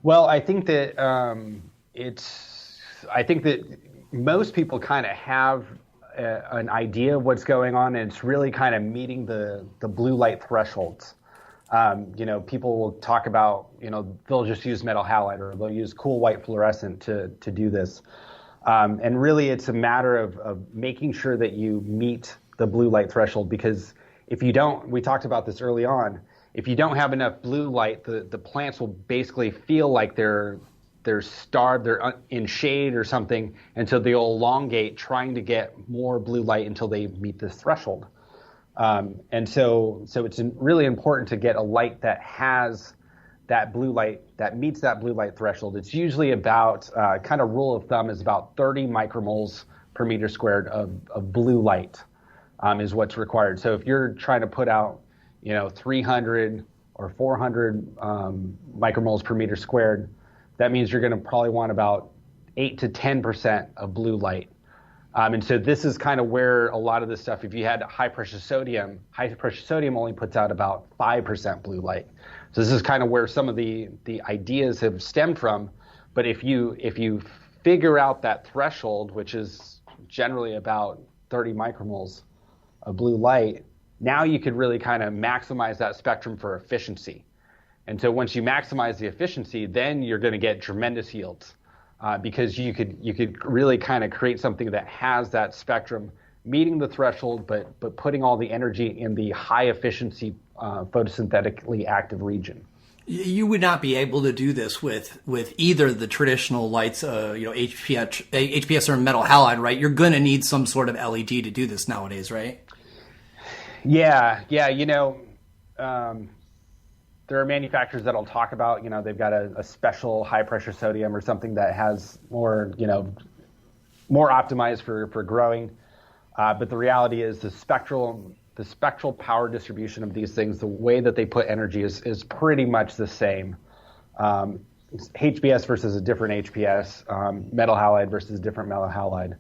Well, I think that most people kind of have an idea of what's going on, and it's really kind of meeting the blue light thresholds. People will talk about, they'll just use metal halide or they'll use cool white fluorescent to do this. And really it's a matter of making sure that you meet the blue light threshold, because if you don't, we talked about this early on, if you don't have enough blue light, the plants will basically feel like they're starved, they're in shade or something, and so they'll elongate trying to get more blue light until they meet this threshold. And so it's really important to get a light that has that blue light, that meets that blue light threshold. It's usually about, kind of rule of thumb is about 30 micromoles per meter squared of blue light is what's required. So if you're trying to put out, 300 or 400 micromoles per meter squared, that means you're going to probably want about 8 to 10% of blue light. And so this is kind of where a lot of this stuff, if you had high pressure sodium only puts out about 5% blue light. So this is kind of where some of the ideas have stemmed from. But if you figure out that threshold, which is generally about 30 micromoles of blue light, now you could really kind of maximize that spectrum for efficiency. And so once you maximize the efficiency, then you're going to get tremendous yields because you could really kind of create something that has that spectrum meeting the threshold, but putting all the energy in the high efficiency photosynthetically active region. You would not be able to do this with either the traditional lights, HPS or metal halide, right? You're going to need some sort of LED to do this nowadays, right? Yeah. There are manufacturers that I'll talk about. They've got a special high pressure sodium or something that has more optimized for growing. But the reality is the spectral power distribution of these things, the way that they put energy is pretty much the same. HPS versus a different HPS, metal halide versus a different metal halide.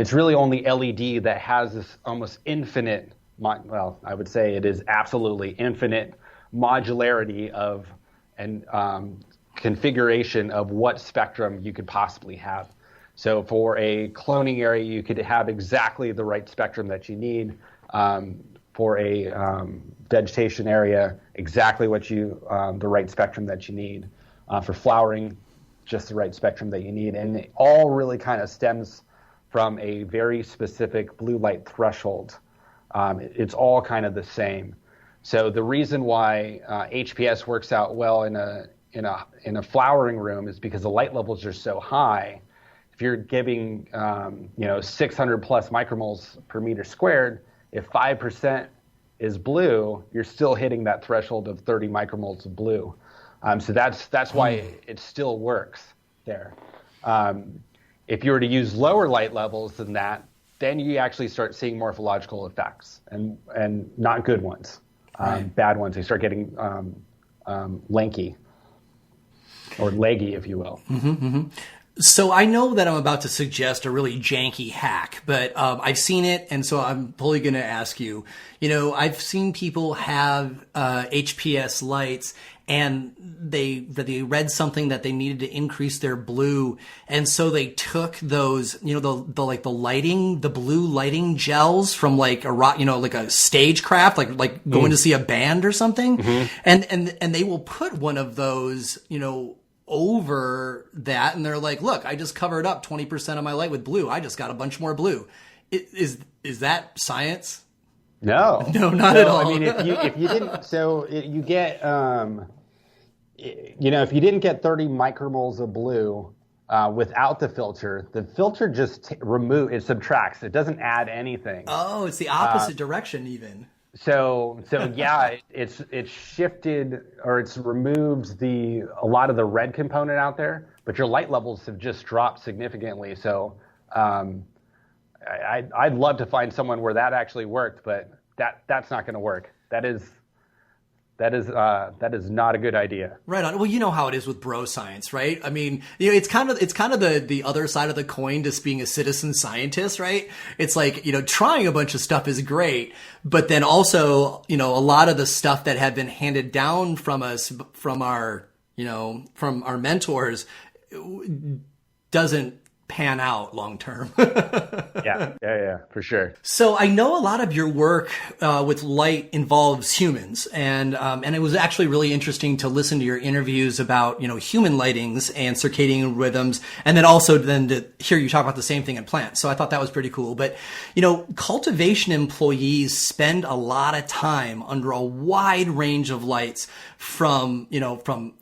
It's really only LED that has this almost infinite, I would say it is absolutely infinite modularity of and configuration of what spectrum you could possibly have. So for a cloning area, you could have exactly the right spectrum that you need. For a vegetation area, exactly the right spectrum that you need. For flowering, just the right spectrum that you need. And it all really kind of stems from a very specific blue light threshold. It's all kind of the same. So the reason why HPS works out well in a flowering room is because the light levels are so high. If you're giving 600 plus micromoles per meter squared, if 5% is blue, you're still hitting that threshold of 30 micromoles of blue. So that's why it still works there. If you were to use lower light levels than that, then you actually start seeing morphological effects and not good ones. Bad ones. They start getting lanky or leggy, if you will. Mm-hmm, mm-hmm. So I know that I'm about to suggest a really janky hack, but I've seen it, and so I'm totally going to ask you. I've seen people have HPS lights, and they read something that they needed to increase their blue, and so they took those, the blue lighting gels from like a stagecraft, like going to see a band or something, mm-hmm. and they will put one of those, over that, and they're like, look, I just covered up 20% of my light with blue. I just got a bunch more blue. Is that science? No, not at all. I mean, if you didn't, you get, if you didn't get 30 micromoles of blue without the filter just it subtracts. It doesn't add anything. Oh, it's the opposite direction even. So yeah, it's shifted, or it's removed a lot of the red component out there, but your light levels have just dropped significantly. So I'd love to find someone where that actually worked, but that's not going to work. That is not a good idea. Right on. Well, you know how it is with bro science, right? I mean, it's kind of the other side of the coin to being a citizen scientist, right? It's like, trying a bunch of stuff is great, but then also, a lot of the stuff that had been handed down from us, from our mentors, doesn't pan out long term. Yeah, for sure. So I know a lot of your work with light involves humans, and it was actually really interesting to listen to your interviews about human lightings and circadian rhythms, and then also to hear you talk about the same thing in plants. So I thought that was pretty cool. But cultivation employees spend a lot of time under a wide range of lights, from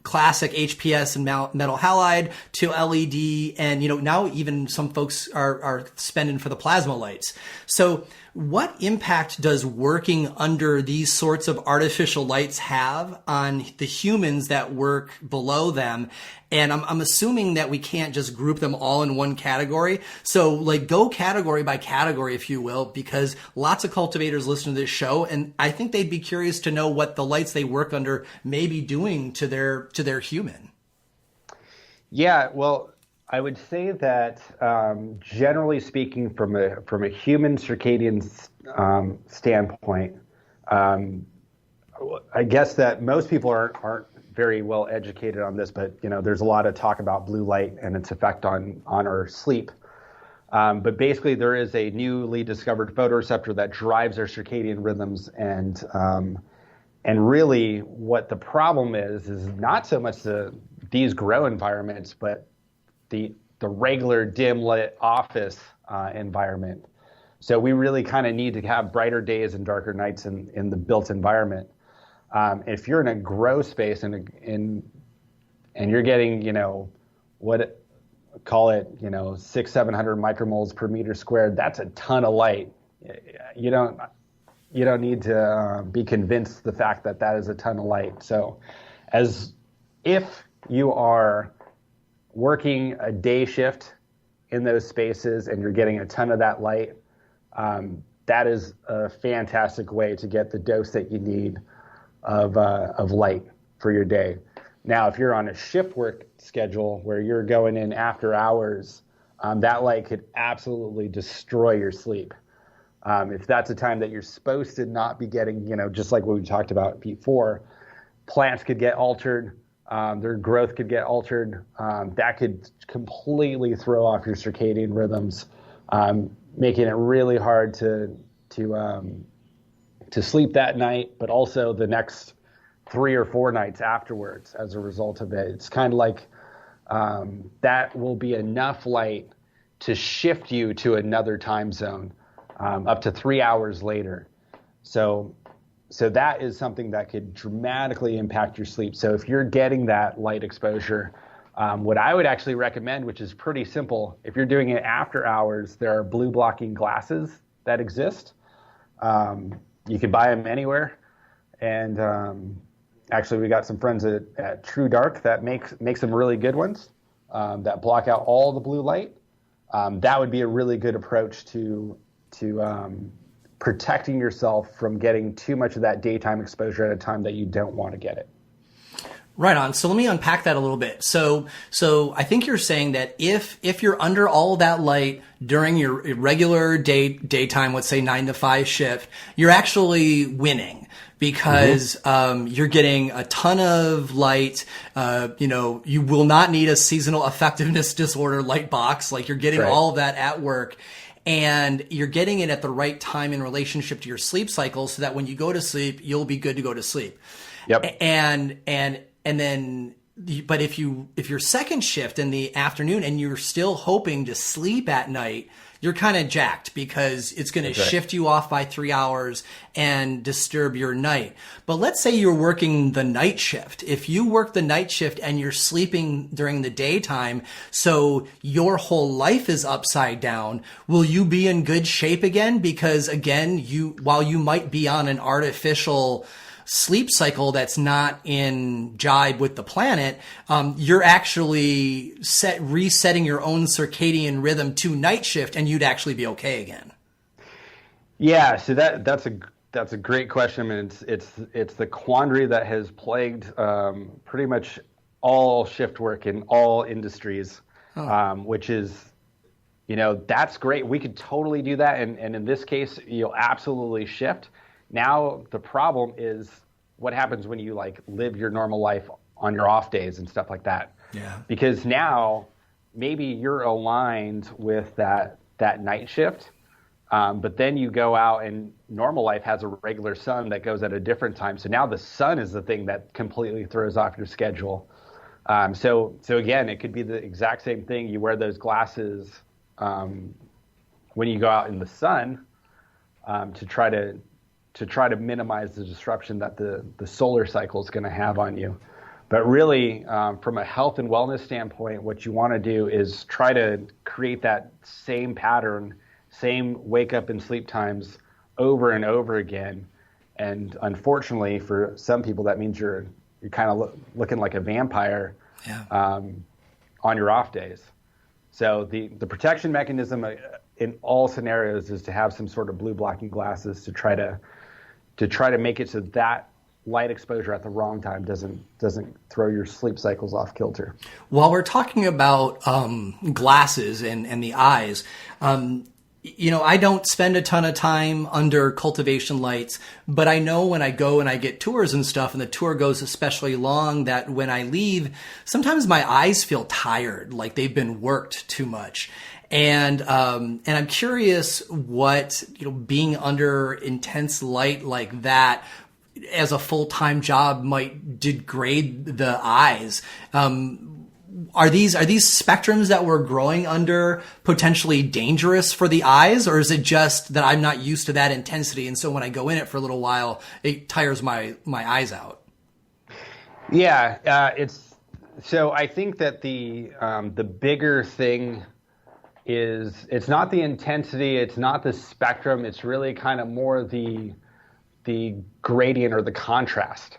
classic HPS and metal halide to LED, and now even some folks are spending for the plasma lights. So what impact does working under these sorts of artificial lights have on the humans that work below them? And I'm assuming that we can't just group them all in one category. So go category by category, if you will, because lots of cultivators listen to this show, and I think they'd be curious to know what the lights they work under may be doing to their human. Yeah, well, I would say that generally speaking, from a human circadian standpoint, um, I guess that most people aren't very well educated on this, but there's a lot of talk about blue light and its effect on our sleep. But basically, there is a newly discovered photoreceptor that drives our circadian rhythms, and really, what the problem is not so much these grow environments, but the regular dim lit office environment. So we really kind of need to have brighter days and darker nights in the built environment. If you're in a grow space and you're getting, what call it, 600-700 micromoles per meter squared, that's a ton of light. You don't need to be convinced the fact that is a ton of light. So as if you are working a day shift in those spaces and you're getting a ton of that light, that is a fantastic way to get the dose that you need of light for your day. Now, if you're on a shift work schedule where you're going in after hours, that light could absolutely destroy your sleep. If that's a time that you're supposed to not be getting, just like what we talked about before, plants could get altered, their growth could get altered. That could completely throw off your circadian rhythms, making it really hard to sleep that night, but also the next 3 or 4 nights afterwards as a result of it. It's kind of like that will be enough light to shift you to another time zone up to 3 hours later. So that is something that could dramatically impact your sleep. So if you're getting that light exposure, what I would actually recommend, which is pretty simple, if you're doing it after hours, there are blue blocking glasses that exist. You can buy them anywhere. And actually, we got some friends at True Dark that make some really good ones that block out all the blue light. That would be a really good approach to protecting yourself from getting too much of that daytime exposure at a time that you don't want to get it. Right on. So let me unpack that a little bit. So I think you're saying that if you're under all that light during your regular daytime, let's say 9 to 5 shift, you're actually winning because you're getting a ton of light. You will not need a seasonal effectiveness disorder light box. Like you're getting all of that at work. And you're getting it at the right time in relationship to your sleep cycle so that when you go to sleep, you'll be good to go to sleep. Yep. And then, but if you're second shift in the afternoon and you're still hoping to sleep at night, you're kind of jacked because it's going to shift you off by 3 hours and disturb your night. But let's say you're working the night shift. If you work the night shift and you're sleeping during the daytime, so your whole life is upside down, will you be in good shape again? Because again, while you might be on an artificial sleep cycle that's not in jibe with the planet, you're actually resetting your own circadian rhythm to night shift, and you'd actually be okay again. Yeah, so that's a great question, and it's the quandary that has plagued pretty much all shift work in all industries, which is, that's great. We could totally do that, and in this case, you'll absolutely shift. Now, the problem is what happens when you live your normal life on your off days and stuff like that. Yeah. Because now maybe you're aligned with that night shift, but then you go out and normal life has a regular sun that goes at a different time. So now the sun is the thing that completely throws off your schedule. So again, it could be the exact same thing. You wear those glasses when you go out in the sun to try to minimize the disruption that the solar cycle is going to have on you. But really, from a health and wellness standpoint, what you want to do is try to create that same pattern, same wake up and sleep times over and over again. And unfortunately, for some people, that means you're kind of looking like a vampire on your off days. So the protection mechanism in all scenarios is to have some sort of blue blocking glasses to try to make it so that light exposure at the wrong time doesn't throw your sleep cycles off kilter. While we're talking about glasses and the eyes, I don't spend a ton of time under cultivation lights, but I know when I go and I get tours and stuff, and the tour goes especially long, that when I leave, sometimes my eyes feel tired, like they've been worked too much. And I'm curious what, being under intense light like that as a full-time job might degrade the eyes. Are these spectrums that we're growing under potentially dangerous for the eyes, or is it just that I'm not used to that intensity, and so when I go in it for a little while, it tires my eyes out? Yeah, so I think that the bigger thing is it's not the intensity, it's not the spectrum, it's really kind of more the gradient or the contrast.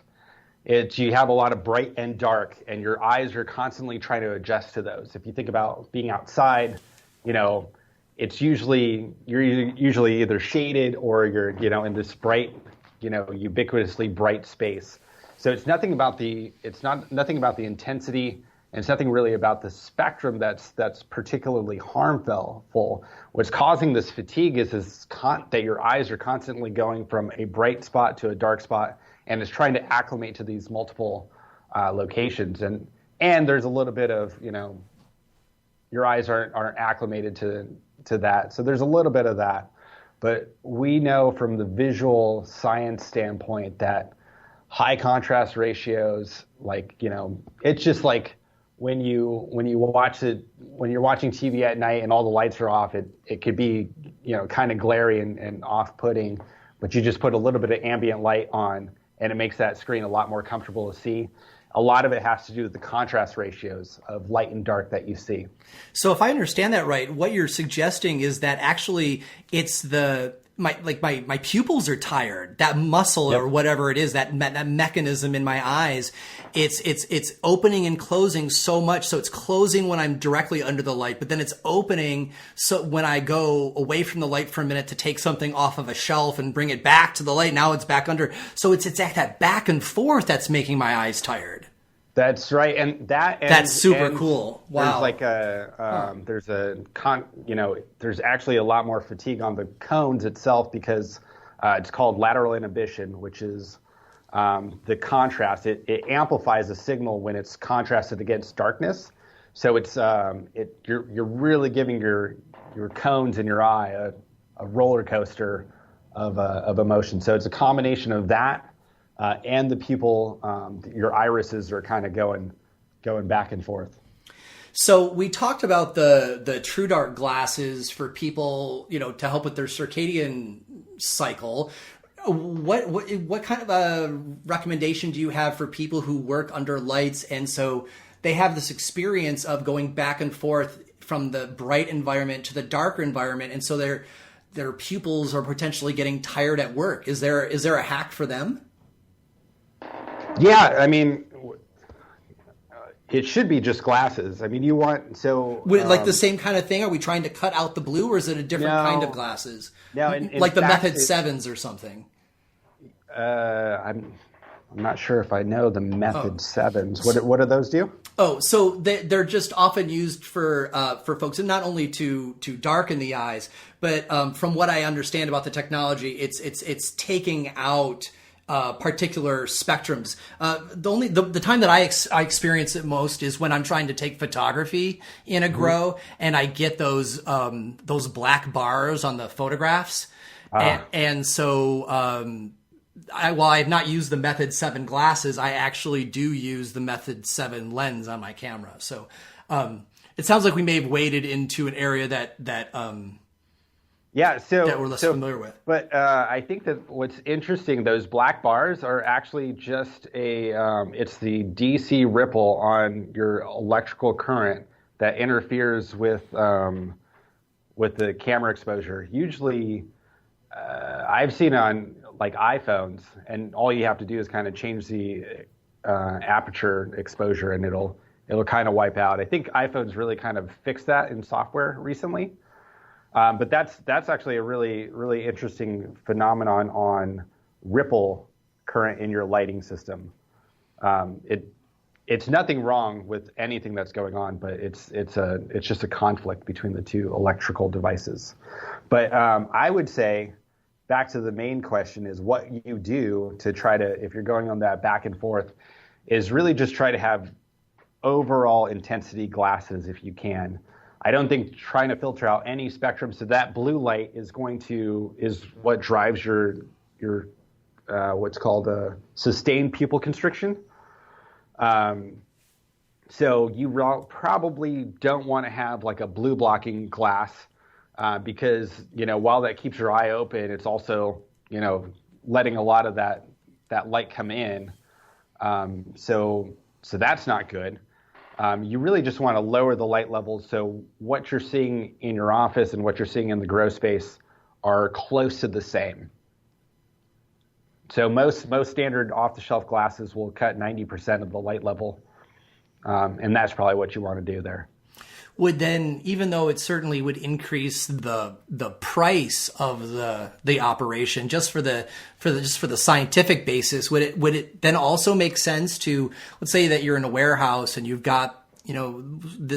You have a lot of bright and dark, and your eyes are constantly trying to adjust to those. If you think about being outside, it's you're usually either shaded or you're, in this bright, ubiquitously bright space. So it's nothing about the intensity, and it's nothing really about the spectrum that's particularly harmful. What's causing this fatigue is that your eyes are constantly going from a bright spot to a dark spot, and it's trying to acclimate to these multiple locations. And there's a little bit of, your eyes aren't acclimated to that. So there's a little bit of that. But we know from the visual science standpoint that high contrast ratios, it's just like when you're watching TV at night and all the lights are off, it could be, kind of glary and off-putting, but you just put a little bit of ambient light on, and it makes that screen a lot more comfortable to see. A lot of it has to do with the contrast ratios of light and dark that you see. So if I understand that right, what you're suggesting is that actually it's my pupils are tired. That muscle or whatever it is, that mechanism in my eyes, it's opening and closing so much. So it's closing when I'm directly under the light, but then it's opening so when I go away from the light for a minute to take something off of a shelf and bring it back to the light, now it's back under. So it's that back and forth that's making my eyes tired. That's right, and that's super cool. Wow. There's actually a lot more fatigue on the cones itself because it's called lateral inhibition, which is the contrast. It amplifies the signal when it's contrasted against darkness. So you're really giving your cones in your eye a roller coaster of emotion. So it's a combination of that. And the pupil, your irises are kind of going back and forth. So we talked about the True Dark glasses for people, to help with their circadian cycle. What kind of a recommendation do you have for people who work under lights, and so they have this experience of going back and forth from the bright environment to the darker environment, and so their pupils are potentially getting tired at work? Is there a hack for them? Yeah, I mean, it should be just glasses. I mean, like the same kind of thing? Are we trying to cut out the blue, or is it a different kind of glasses? No, like the Method 7s or something. I'm not sure if I know the Method 7s. What do those do? Oh, so they're just often used for folks, and not only to darken the eyes, but from what I understand about the technology, it's taking out particular spectrums. The time that I experience it most is when I'm trying to take photography in a grow, and I get those black bars on the photographs, and so while I have not used the Method 7 glasses, I actually do use the Method 7 lens on my camera. So it sounds like we may have waded into an area that we're less familiar with. But I think that what's interesting, those black bars are actually just it's the DC ripple on your electrical current that interferes with the camera exposure. Usually, I've seen on like iPhones, and all you have to do is kind of change the aperture exposure, and it'll kind of wipe out. I think iPhones really kind of fixed that in software recently. But that's actually a really, really interesting phenomenon on ripple current in your lighting system. It's nothing wrong with anything that's going on, but it's just a conflict between the two electrical devices. But I would say, back to the main question, is what you do to try to, if you're going on that back and forth, is really just try to have overall intensity glasses if you can. I don't think trying to filter out any spectrum, so that blue light is what drives your what's called a sustained pupil constriction. So you probably don't want to have like a blue blocking glass, because, while that keeps your eye open, it's also, letting a lot of that light come in. So that's not good. You really just want to lower the light levels so what you're seeing in your office and what you're seeing in the grow space are close to the same. So most standard off-the-shelf glasses will cut 90% of the light level, and that's probably what you want to do there. Would then, even though it certainly would increase the price of the operation just for the scientific basis, would it then also make sense to, let's say that you're in a warehouse and you've got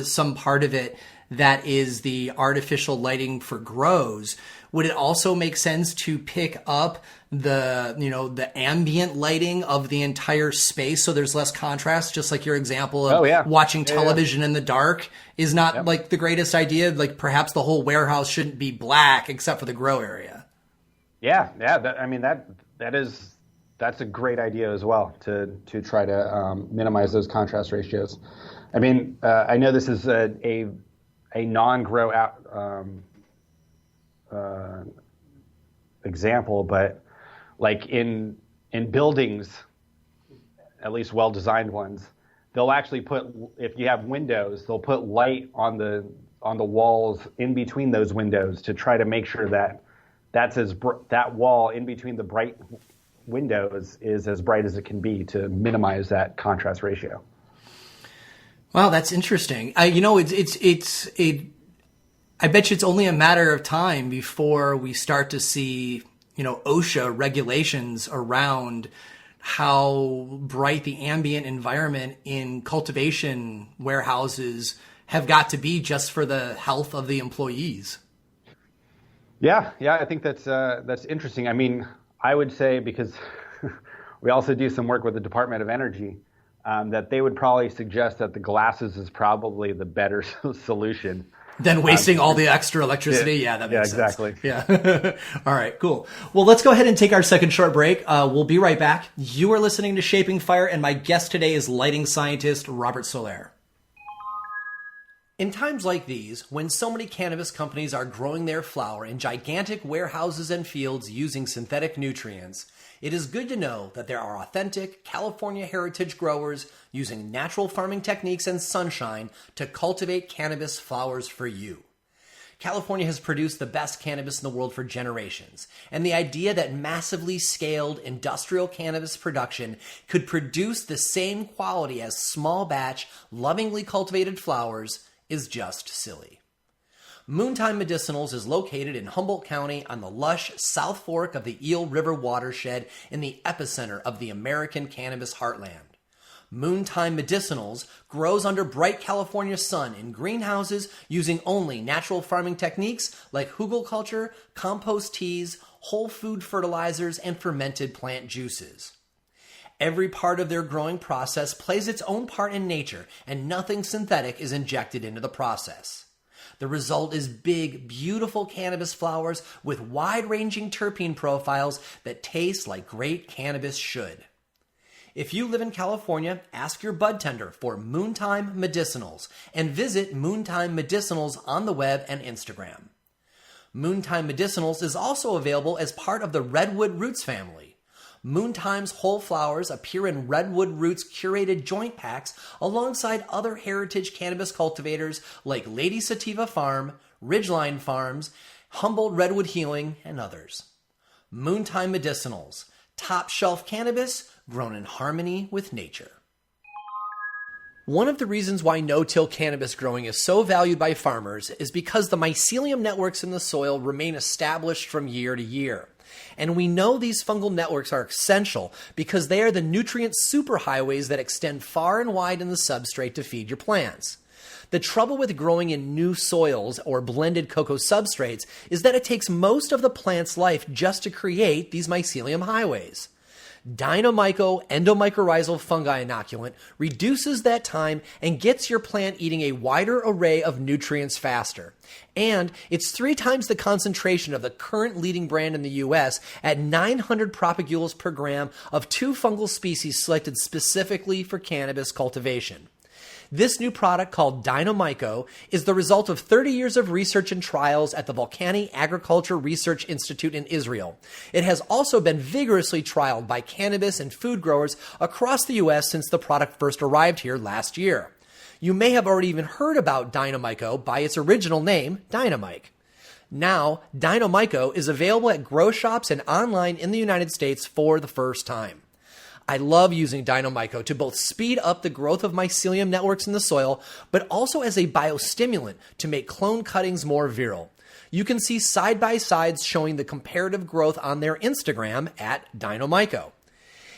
some part of it that is the artificial lighting for grows? Would it also make sense to pick up the ambient lighting of the entire space so there's less contrast, just like your example of watching television in the dark is not like the greatest idea? Like perhaps the whole warehouse shouldn't be black except for the grow area. That's a great idea as well, to try to minimize those contrast ratios. I mean, I know this is a non-grow out example, but like in buildings, at least well-designed ones, they'll actually if you have windows, they'll put light on the walls in between those windows to try to make sure that that wall in between the bright windows is as bright as it can be to minimize that contrast ratio. Wow, that's interesting. I bet you it's only a matter of time before we start to see, OSHA regulations around how bright the ambient environment in cultivation warehouses have got to be just for the health of the employees. Yeah, I think that's interesting. I mean, I would say, because we also do some work with the Department of Energy, that they would probably suggest that the glasses is probably the better solution. Then wasting all the extra electricity. Yeah, that makes sense. Exactly. Yeah. All right, cool. Well, let's go ahead and take our second short break. We'll be right back. You are listening to Shaping Fire, and my guest today is lighting scientist Robert Solaire. In times like these, when so many cannabis companies are growing their flower in gigantic warehouses and fields using synthetic nutrients, it is good to know that there are authentic California heritage growers using natural farming techniques and sunshine to cultivate cannabis flowers for you. California has produced the best cannabis in the world for generations, and the idea that massively scaled industrial cannabis production could produce the same quality as small batch, lovingly cultivated flowers is just silly. Moontime Medicinals is located in Humboldt County on the lush South Fork of the Eel River watershed in the epicenter of the American cannabis heartland. Moontime Medicinals grows under bright California sun in greenhouses using only natural farming techniques like hugelkultur, compost teas, whole food fertilizers, and fermented plant juices. Every part of their growing process plays its own part in nature, and nothing synthetic is injected into the process. The result is big, beautiful cannabis flowers with wide-ranging terpene profiles that taste like great cannabis should. If you live in California, ask your bud tender for Moontime Medicinals and visit Moontime Medicinals on the web and Instagram. Moontime Medicinals is also available as part of the Redwood Roots family. Moontime's whole flowers appear in Redwood Roots curated joint packs alongside other heritage cannabis cultivators like Lady Sativa Farm, Ridgeline Farms, Humboldt Redwood Healing, and others. Moontime Medicinals, top shelf cannabis grown in harmony with nature. One of the reasons why no-till cannabis growing is so valued by farmers is because the mycelium networks in the soil remain established from year to year. And we know these fungal networks are essential because they are the nutrient superhighways that extend far and wide in the substrate to feed your plants. The trouble with growing in new soils or blended cocoa substrates is that it takes most of the plant's life just to create these mycelium highways. Dynamyco endomycorrhizal fungi inoculant reduces that time and gets your plant eating a wider array of nutrients faster. And it's 3 times the concentration of the current leading brand in the US at 900 propagules per gram of 2 fungal species selected specifically for cannabis cultivation. This new product, called Dynamyco, is the result of 30 years of research and trials at the Volcani Agriculture Research Institute in Israel. It has also been vigorously trialed by cannabis and food growers across the U.S. since the product first arrived here last year. You may have already even heard about Dynamyco by its original name, Dynamike. Now, Dynamyco is available at grow shops and online in the United States for the first time. I love using Dynamyco to both speed up the growth of mycelium networks in the soil, but also as a biostimulant to make clone cuttings more virile. You can see side-by-sides showing the comparative growth on their Instagram at Dynamyco.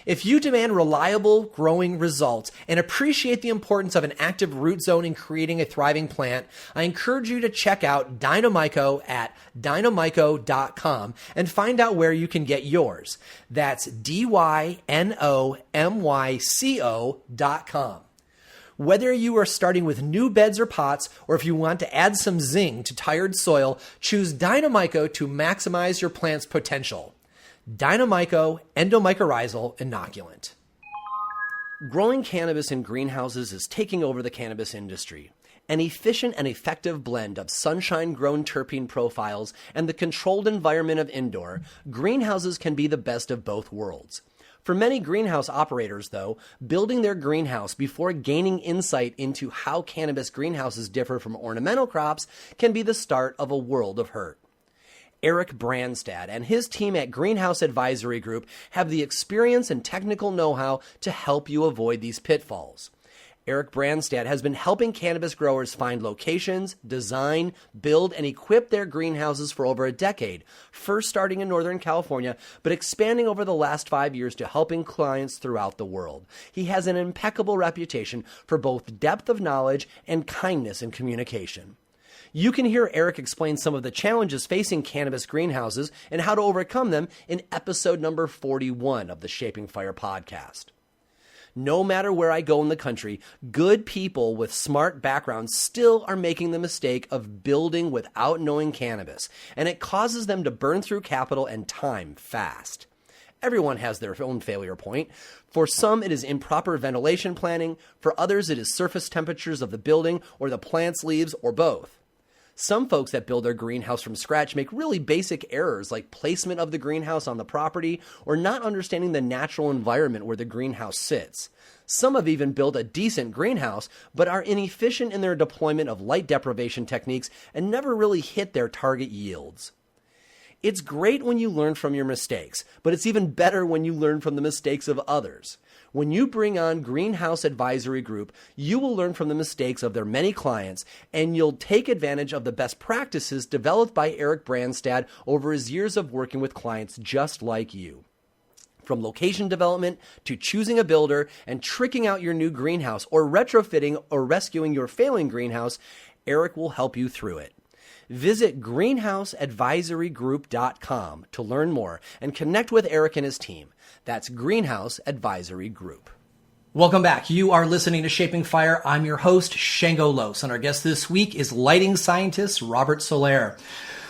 If you demand reliable growing results and appreciate the importance of an active root zone in creating a thriving plant, I encourage you to check out Dynamyco at dynamyco.com and find out where you can get yours. That's DYNOMYCO.com. Whether you are starting with new beds or pots, or if you want to add some zing to tired soil, choose Dynamyco to maximize your plant's potential. Dynamyco endomycorrhizal inoculant. Growing cannabis in greenhouses is taking over the cannabis industry. An efficient and effective blend of sunshine-grown terpene profiles and the controlled environment of indoor, greenhouses can be the best of both worlds. For many greenhouse operators, though, building their greenhouse before gaining insight into how cannabis greenhouses differ from ornamental crops can be the start of a world of hurt. Eric Branstad and his team at Greenhouse Advisory Group have the experience and technical know-how to help you avoid these pitfalls. Eric Branstad has been helping cannabis growers find locations, design, build, and equip their greenhouses for over a decade, first starting in Northern California, but expanding over the last 5 years to helping clients throughout the world. He has an impeccable reputation for both depth of knowledge and kindness in communication. You can hear Eric explain some of the challenges facing cannabis greenhouses and how to overcome them in episode number 41 of the Shaping Fire podcast. No matter where I go in the country, good people with smart backgrounds still are making the mistake of building without knowing cannabis, and it causes them to burn through capital and time fast. Everyone has their own failure point. For some, it is improper ventilation planning. For others, it is surface temperatures of the building or the plant's leaves, or both. Some folks that build their greenhouse from scratch make really basic errors like placement of the greenhouse on the property or not understanding the natural environment where the greenhouse sits. Some have even built a decent greenhouse but are inefficient in their deployment of light deprivation techniques and never really hit their target yields. It's great when you learn from your mistakes, but it's even better when you learn from the mistakes of others. When you bring on Greenhouse Advisory Group, you will learn from the mistakes of their many clients, and you'll take advantage of the best practices developed by Eric Branstad over his years of working with clients just like you. From location development to choosing a builder and tricking out your new greenhouse or retrofitting or rescuing your failing greenhouse, Eric will help you through it. Visit greenhouseadvisorygroup.com to learn more and connect with Eric and his team. That's Greenhouse Advisory Group. Welcome back. You are listening to Shaping Fire. I'm your host, Shango Los, and our guest this week is lighting scientist Robert Solaire.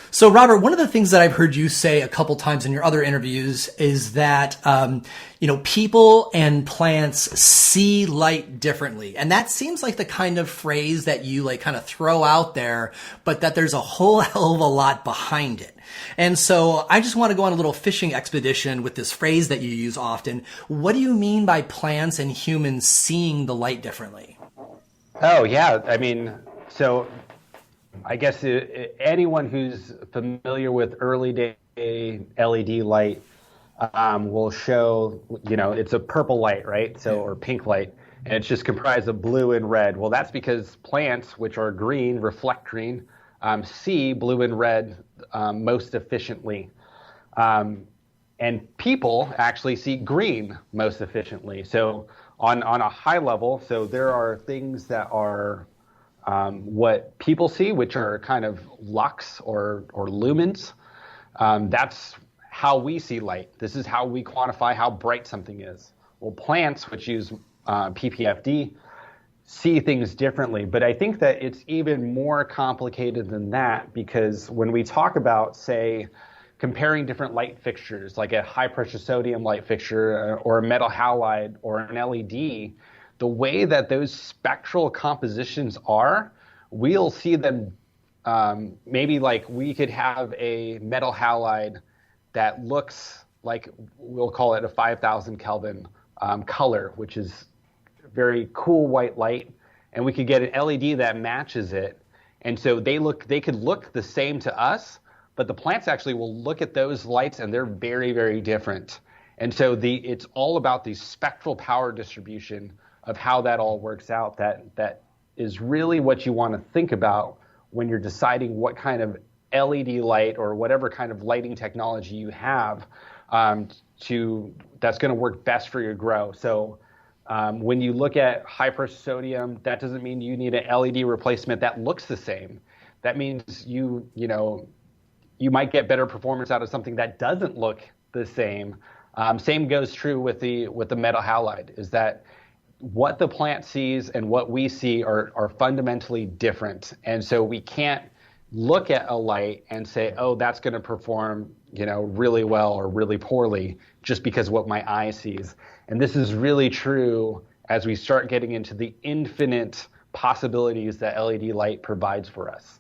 So, Robert, one of the things that I've heard you say a couple times in your other interviews is that, people and plants see light differently. And that seems like the kind of phrase that you kind of throw out there, but that there's a whole hell of a lot behind it. And so I just want to go on a little fishing expedition with this phrase that you use often. What do you mean by plants and humans seeing the light differently? Oh, yeah. I guess anyone who's familiar with early day LED light will show, it's a purple light, right? Or pink light. and it's just comprised of blue and red. Well, that's because plants, which are green, reflect green, see blue and red most efficiently. And people actually see green most efficiently. So on a high level, so there are things that are what people see, which are kind of lux or lumens. That's how we see light. This is how we quantify how bright something is. Well, plants, which use PPFD, see things differently. But I think that it's even more complicated than that, because when we talk about, say, comparing different light fixtures, like a high pressure sodium light fixture or a metal halide or an LED, the way that those spectral compositions are, we'll see them maybe like we could have a metal halide that looks like, we'll call it a 5,000 Kelvin color, which is very cool white light, and we could get an LED that matches it. And so they could look the same to us, but the plants actually will look at those lights and they're very, very different. And so it's all about the spectral power distribution of how that all works out. That is really what you want to think about when you're deciding what kind of LED light or whatever kind of lighting technology you have that's going to work best for your grow. So when you look at high pressure sodium, that doesn't mean you need an LED replacement that looks the same. That means you might get better performance out of something that doesn't look the same. Same goes true with the metal halide, is that what the plant sees and what we see are fundamentally different. And so we can't look at a light and say, oh, that's going to perform, really well or really poorly just because of what my eye sees. And this is really true as we start getting into the infinite possibilities that LED light provides for us.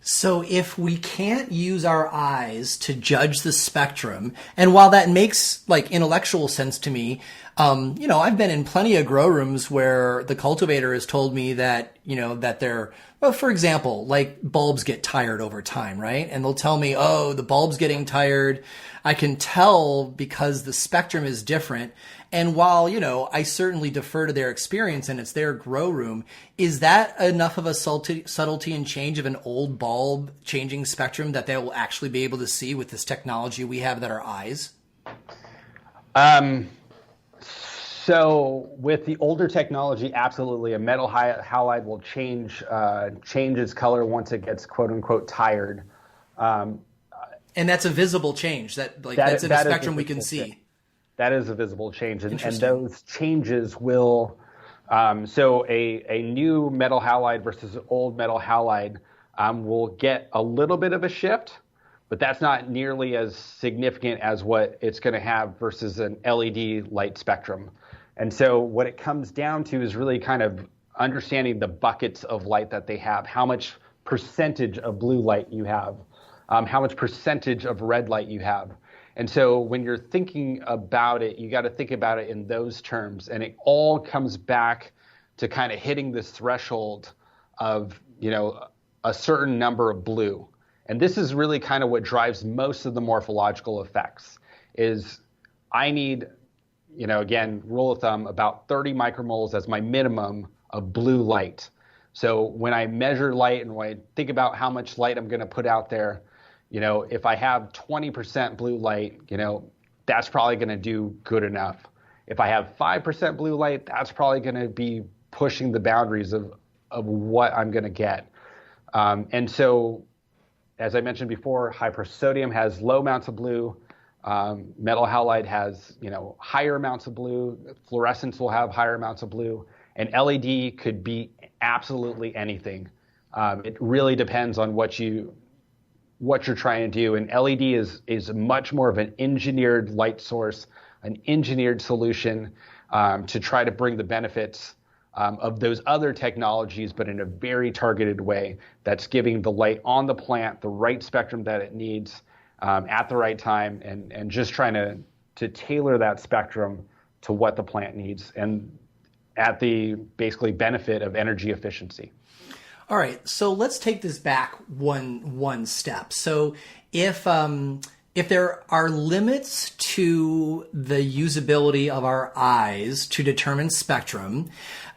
So if we can't use our eyes to judge the spectrum, and while that makes like intellectual sense to me, I've been in plenty of grow rooms where the cultivator has told me that, that they're, well, for example, like bulbs get tired over time, right? And they'll tell me, oh, the bulb's getting tired. I can tell because the spectrum is different. And while, I certainly defer to their experience and it's their grow room, is that enough of a subtlety and change of an old bulb changing spectrum that they will actually be able to see with this technology we have that are eyes? So with the older technology, absolutely, a metal halide will change its color once it gets quote unquote tired. And that's a visible change. That's in a spectrum we can see. That is a visible change, and those changes will. So a new metal halide versus an old metal halide will get a little bit of a shift, but that's not nearly as significant as what it's going to have versus an LED light spectrum. And so what it comes down to is really kind of understanding the buckets of light that they have, how much percentage of blue light you have, how much percentage of red light you have. And so when you're thinking about it, you got to think about it in those terms. And it all comes back to kind of hitting this threshold of, a certain number of blue. And this is really kind of what drives most of the morphological effects is I need, again, rule of thumb, about 30 micromoles as my minimum of blue light. So when I measure light and when I think about how much light I'm going to put out there, if I have 20% blue light, that's probably going to do good enough. If I have 5% blue light, that's probably going to be pushing the boundaries of what I'm going to get. And so, as I mentioned before, high pressure sodium has low amounts of blue. Metal halide has, higher amounts of blue. Fluorescence will have higher amounts of blue. And LED could be absolutely anything. It really depends on what you're trying to do. And LED is much more of an engineered light source, an engineered solution to try to bring the benefits of those other technologies, but in a very targeted way that's giving the light on the plant the right spectrum that it needs at the right time, and just trying to tailor that spectrum to what the plant needs and at the basically benefit of energy efficiency. All right, so let's take this back one step. So if If there are limits to the usability of our eyes to determine spectrum,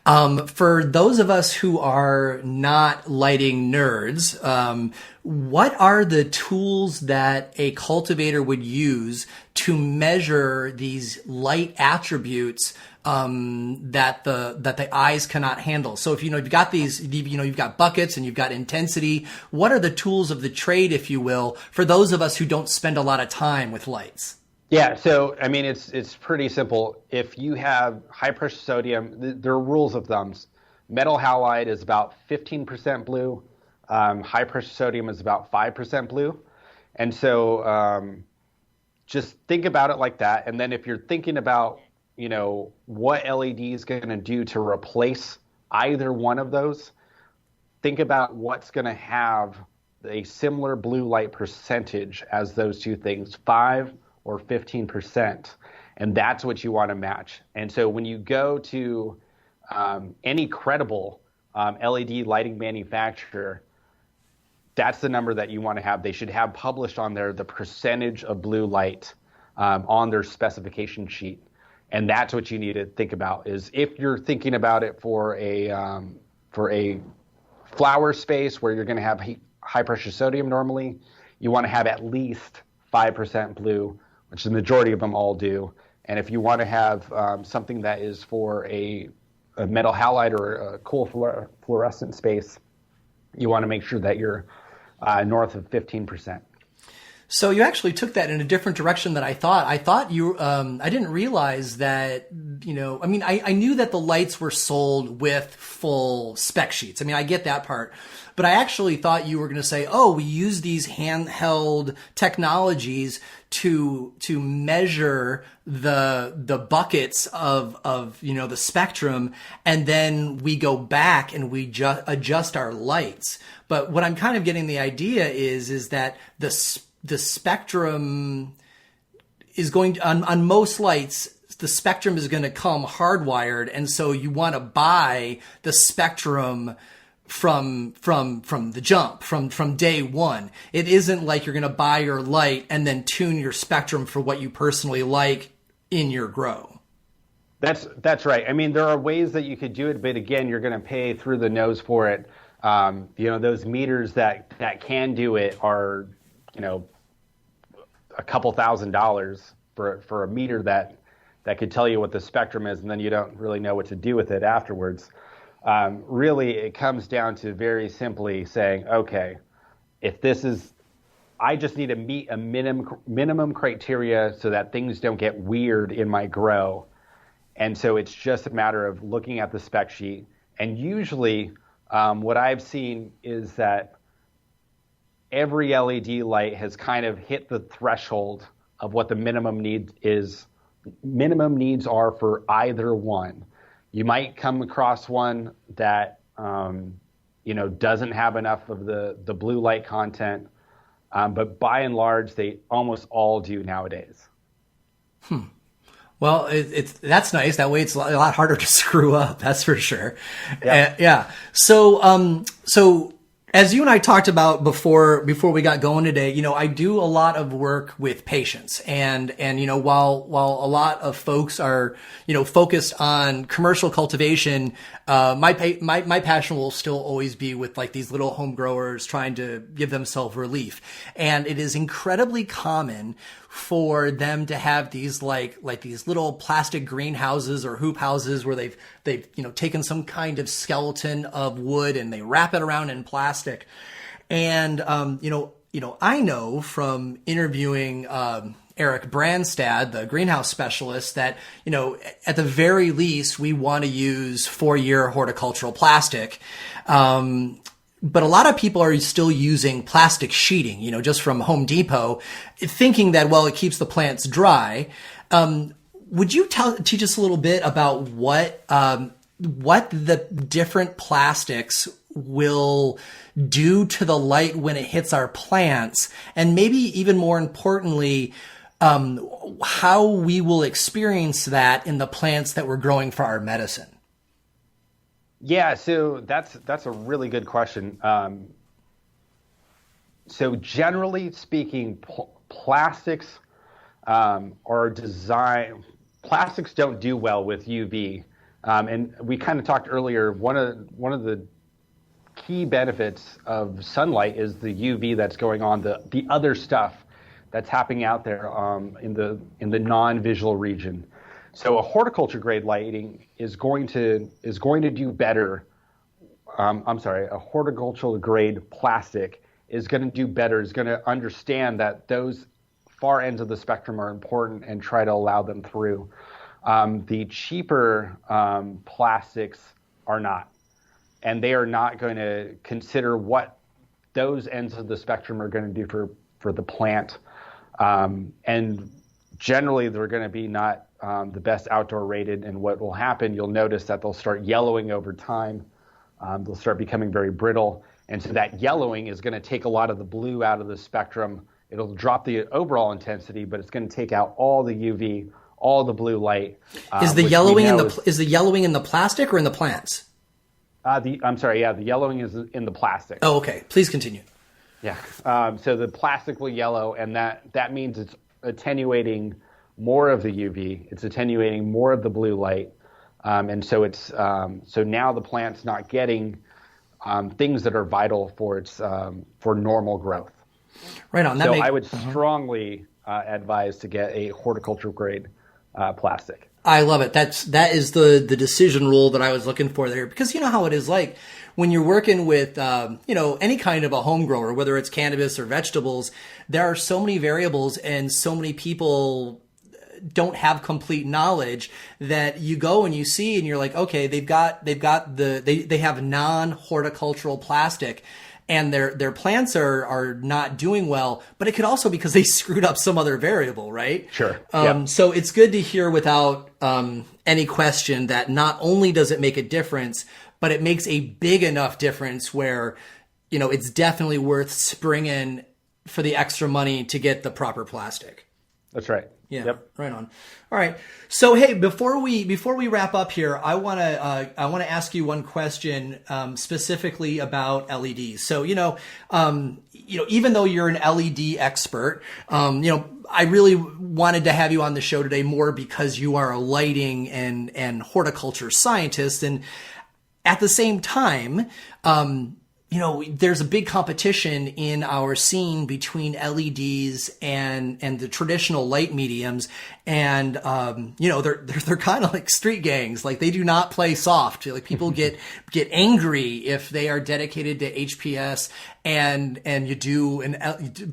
for those of us who are not lighting nerds, what are the tools that a cultivator would use to measure these light attributes that the eyes cannot handle? So if you've got you've got buckets and you've got intensity, what are the tools of the trade, if you will, for those of us who don't spend a lot of time with lights? Yeah, so I mean, it's pretty simple. If you have high pressure sodium, there are rules of thumbs. Metal halide is about 15% blue. High pressure sodium is about 5% blue. And so just think about it like that. And then if you're thinking about, what LED is going to do to replace either one of those, think about what's going to have a similar blue light percentage as those two things, 5 or 15%. And that's what you want to match. And so when you go to any credible LED lighting manufacturer, that's the number that you want to have. They should have published on there the percentage of blue light on their specification sheet. And that's what you need to think about, is if you're thinking about it for a flower space where you're going to have high pressure sodium normally, you want to have at least 5% blue, which the majority of them all do. And if you want to have something that is for a metal halide or a cool fluorescent space, you want to make sure that you're north of 15%. So you actually took that in a different direction than I thought. I thought I didn't realize that, I knew that the lights were sold with full spec sheets. I mean, I get that part. But I actually thought you were going to say, we use these handheld technologies to measure the buckets of the spectrum, and then we go back and we adjust our lights. But what I'm kind of getting the idea is that the spectrum is going to, on most lights, the spectrum is going to come hardwired, and so you want to buy the spectrum from the jump, from day one. It isn't like you're going to buy your light and then tune your spectrum for what you personally like in your grow. That's right. I mean, there are ways that you could do it, but again, you're going to pay through the nose for it. Those meters that can do it are, a couple $1,000s for a meter that could tell you what the spectrum is, and then you don't really know what to do with it afterwards. Really, it comes down to very simply saying, okay, I just need to meet a minimum criteria so that things don't get weird in my grow. And so it's just a matter of looking at the spec sheet. And usually what I've seen is that every LED light has kind of hit the threshold of what the minimum needs are for either one. You might come across one that doesn't have enough of the blue light content, but by and large, they almost all do nowadays. Well, that's nice. That way, it's a lot harder to screw up. That's for sure. Yeah. So as you and I talked about before we got going today, I do a lot of work with patients, and while a lot of folks are focused on commercial cultivation, my passion will still always be with like these little home growers trying to give themselves relief, and it is incredibly common for them to have these like these little plastic greenhouses or hoop houses where they've taken some kind of skeleton of wood and they wrap it around in plastic. And I know from interviewing Eric Branstad, the greenhouse specialist, that at the very least we want to use 4-year horticultural plastic. But a lot of people are still using plastic sheeting, just from Home Depot, thinking that, it keeps the plants dry. Would you teach us a little bit about what the different plastics will do to the light when it hits our plants, and maybe even more importantly, how we will experience that in the plants that we're growing for our medicine? Yeah, so that's a really good question. So generally speaking, plastics are designed. Plastics don't do well with UV, and we kind of talked earlier. One of the key benefits of sunlight is the UV that's going on, the other stuff that's happening out there in the non-visual region. So a horticulture grade lighting is going to do better. A horticultural grade plastic is going to do better. Is going to understand that those far ends of the spectrum are important and try to allow them through. The cheaper plastics are not, and they are not going to consider what those ends of the spectrum are going to do for the plant. And generally, they're going to be not the best outdoor rated. And what will happen, you'll notice that they'll start yellowing over time. They'll start becoming very brittle. And so that yellowing is going to take a lot of the blue out of the spectrum. It'll drop the overall intensity, but it's going to take out all the UV, all the blue light. Is the yellowing in the plastic or in the plants? The yellowing is in the plastic. Oh, okay. Please continue. Yeah. So the plastic will yellow, and that means it's attenuating more of the UV. It's attenuating more of the blue light, and so it's so now the plant's not getting things that are vital for its for normal growth. Right on. I would strongly advise to get a horticultural grade plastic. I love it. That is the decision rule that I was looking for there, because you know how it is, like when you're working with any kind of a home grower, whether it's cannabis or vegetables, there are so many variables and so many people don't have complete knowledge that you go and you see and you're like, okay, they have non-horticultural plastic and their plants are not doing well, but it could also be because they screwed up some other variable, right? Sure. So it's good to hear without any question that not only does it make a difference, but it makes a big enough difference where, it's definitely worth springing for the extra money to get the proper plastic. That's right. Yeah. Yep. Right on. All right. So, hey, before we wrap up here, I want to ask you one question, specifically about LEDs. So, even though you're an LED expert, I really wanted to have you on the show today more because you are a lighting and horticulture scientist. And at the same time, there's a big competition in our scene between LEDs and the traditional light mediums. And, they're kind of like street gangs. Like they do not play soft. Like people get angry if they are dedicated to HPS and you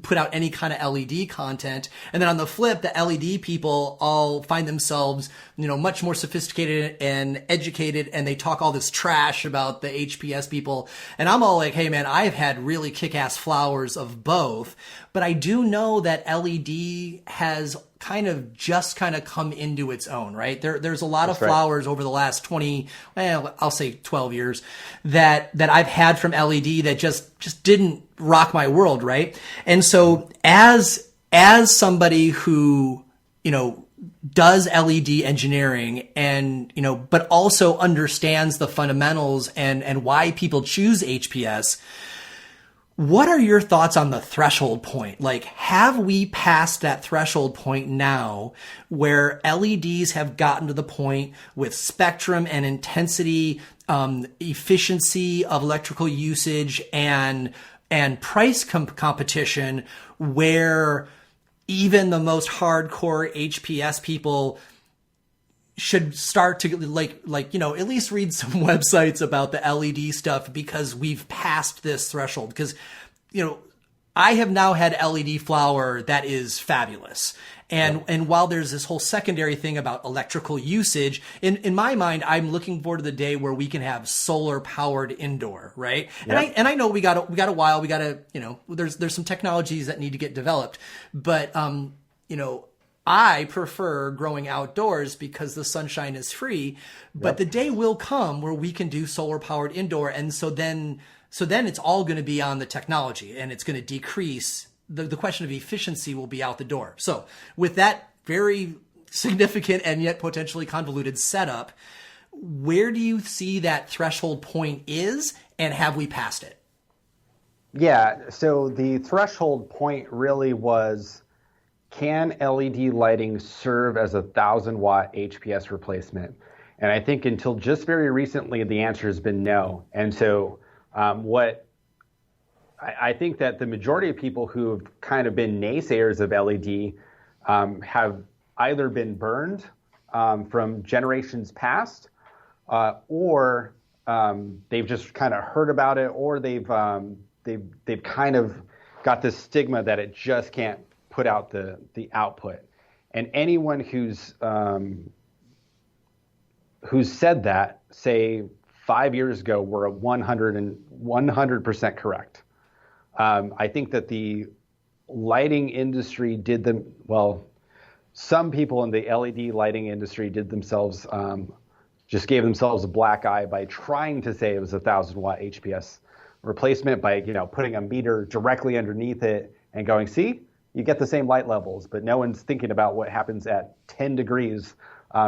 put out any kind of LED content. And then on the flip, the LED people all find themselves, much more sophisticated and educated, and they talk all this trash about the HPS people. And I'm all like, hey man, I've had really kick-ass flowers of both, but I do know that LED has kind of come into its own, right? There's a lot of flowers over the last 12 years that I've had from LED that just didn't rock my world, right? And so as somebody who, does LED engineering and, but also understands the fundamentals and why people choose HPS, what are your thoughts on the threshold point? Like, have we passed that threshold point now where LEDs have gotten to the point with spectrum and intensity, efficiency of electrical usage and price competition where even the most hardcore HPS people should start to at least read some websites about the LED stuff because we've passed this threshold. Because, I have now had LED flower that is fabulous. And while there's this whole secondary thing about electrical usage, in my mind, I'm looking forward to the day where we can have solar powered indoor, right? Yep. And I know we got a while, there's some technologies that need to get developed, but, I prefer growing outdoors because the sunshine is free, but the day will come where we can do solar powered indoor. And so then it's all going to be on the technology and it's going to decrease. The question of efficiency will be out the door. So with that very significant and yet potentially convoluted setup, where do you see that threshold point is, and have we passed it? Yeah. So the threshold point really was can LED lighting serve as a 1,000-watt HPS replacement? And I think until just very recently, the answer has been no. And so I think that the majority of people who have kind of been naysayers of LED have either been burned from generations past, or they've just kind of heard about it, or they've kind of got this stigma that it just can't put out the output. And anyone who's said that, say 5 years ago, were 100% correct. I think that the lighting industry did them well. Some people in the LED lighting industry did themselves just gave themselves a black eye by trying to say it was a 1,000-watt HPS replacement by putting a meter directly underneath it and going, see, you get the same light levels, but no one's thinking about what happens at 10 degrees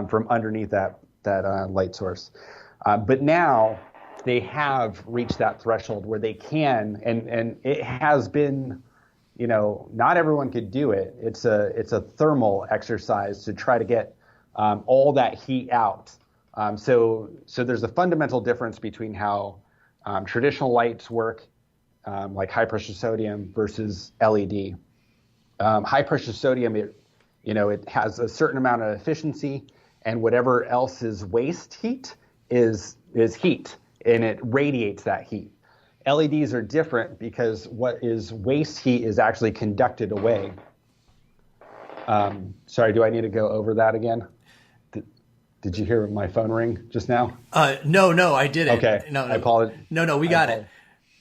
from underneath that light source. But now they have reached that threshold where they can, and it has been, not everyone could do it. It's a thermal exercise to try to get all that heat out. So there's a fundamental difference between how traditional lights work, like high pressure sodium versus LED. High pressure sodium, it has a certain amount of efficiency, and whatever else is waste heat is heat, and it radiates that heat. LEDs are different because what is waste heat is actually conducted away. Sorry, do I need to go over that again? Did you hear my phone ring just now? No, I didn't. Okay, no. I apologize. No, we got it.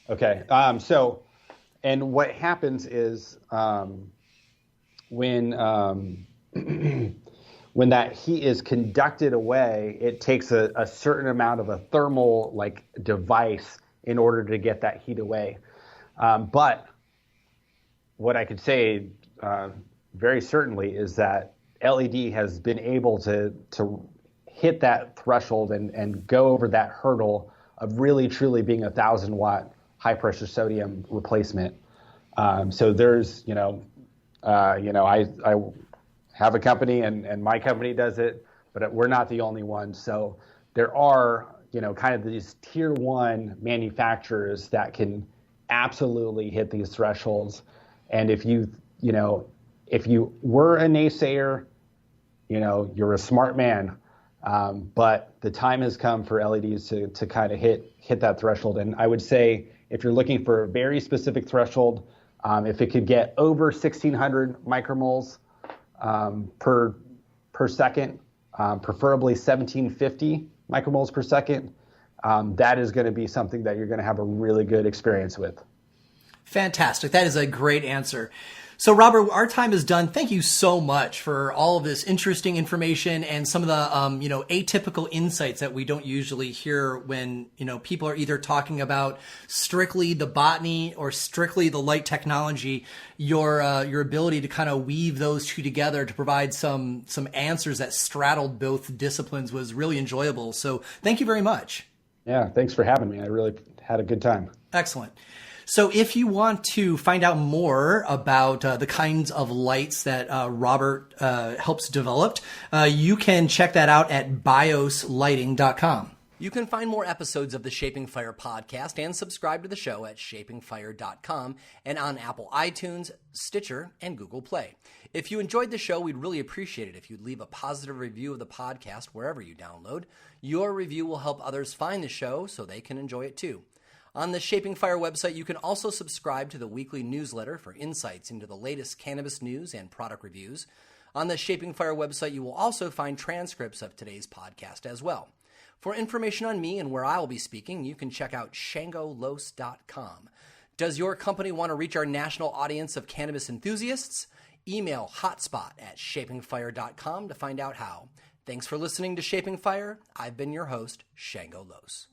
Okay, and what happens is when that heat is conducted away, it takes a certain amount of a thermal device in order to get that heat away. But what I could say very certainly is that LED has been able to hit that threshold and go over that hurdle of really truly being a 1,000-watt high pressure sodium replacement. So there's, I have a company and my company does it, but we're not the only one. So there are, kind of these tier one manufacturers that can absolutely hit these thresholds. And if you were a naysayer, you're a smart man. But the time has come for LEDs to kind of hit that threshold. And I would say if you're looking for a very specific threshold, if it could get over 1,600 micromoles per second, preferably 1,750 micromoles per second, that is going to be something that you're going to have a really good experience with. Fantastic. That is a great answer. So, Robert, our time is done. Thank you so much for all of this interesting information and some of the, atypical insights that we don't usually hear when, people are either talking about strictly the botany or strictly the light technology. Your ability to kind of weave those two together to provide some answers that straddled both disciplines was really enjoyable. So, thank you very much. Yeah, thanks for having me. I really had a good time. Excellent. So if you want to find out more about the kinds of lights that Robert helps develop, you can check that out at bioslighting.com. You can find more episodes of the Shaping Fire podcast and subscribe to the show at shapingfire.com and on Apple iTunes, Stitcher, and Google Play. If you enjoyed the show, we'd really appreciate it if you'd leave a positive review of the podcast wherever you download. Your review will help others find the show so they can enjoy it too. On the Shaping Fire website, you can also subscribe to the weekly newsletter for insights into the latest cannabis news and product reviews. On the Shaping Fire website, you will also find transcripts of today's podcast as well. For information on me and where I will be speaking, you can check out shangolos.com. Does your company want to reach our national audience of cannabis enthusiasts? Email hotspot@shapingfire.com to find out how. Thanks for listening to Shaping Fire. I've been your host, Shango Los.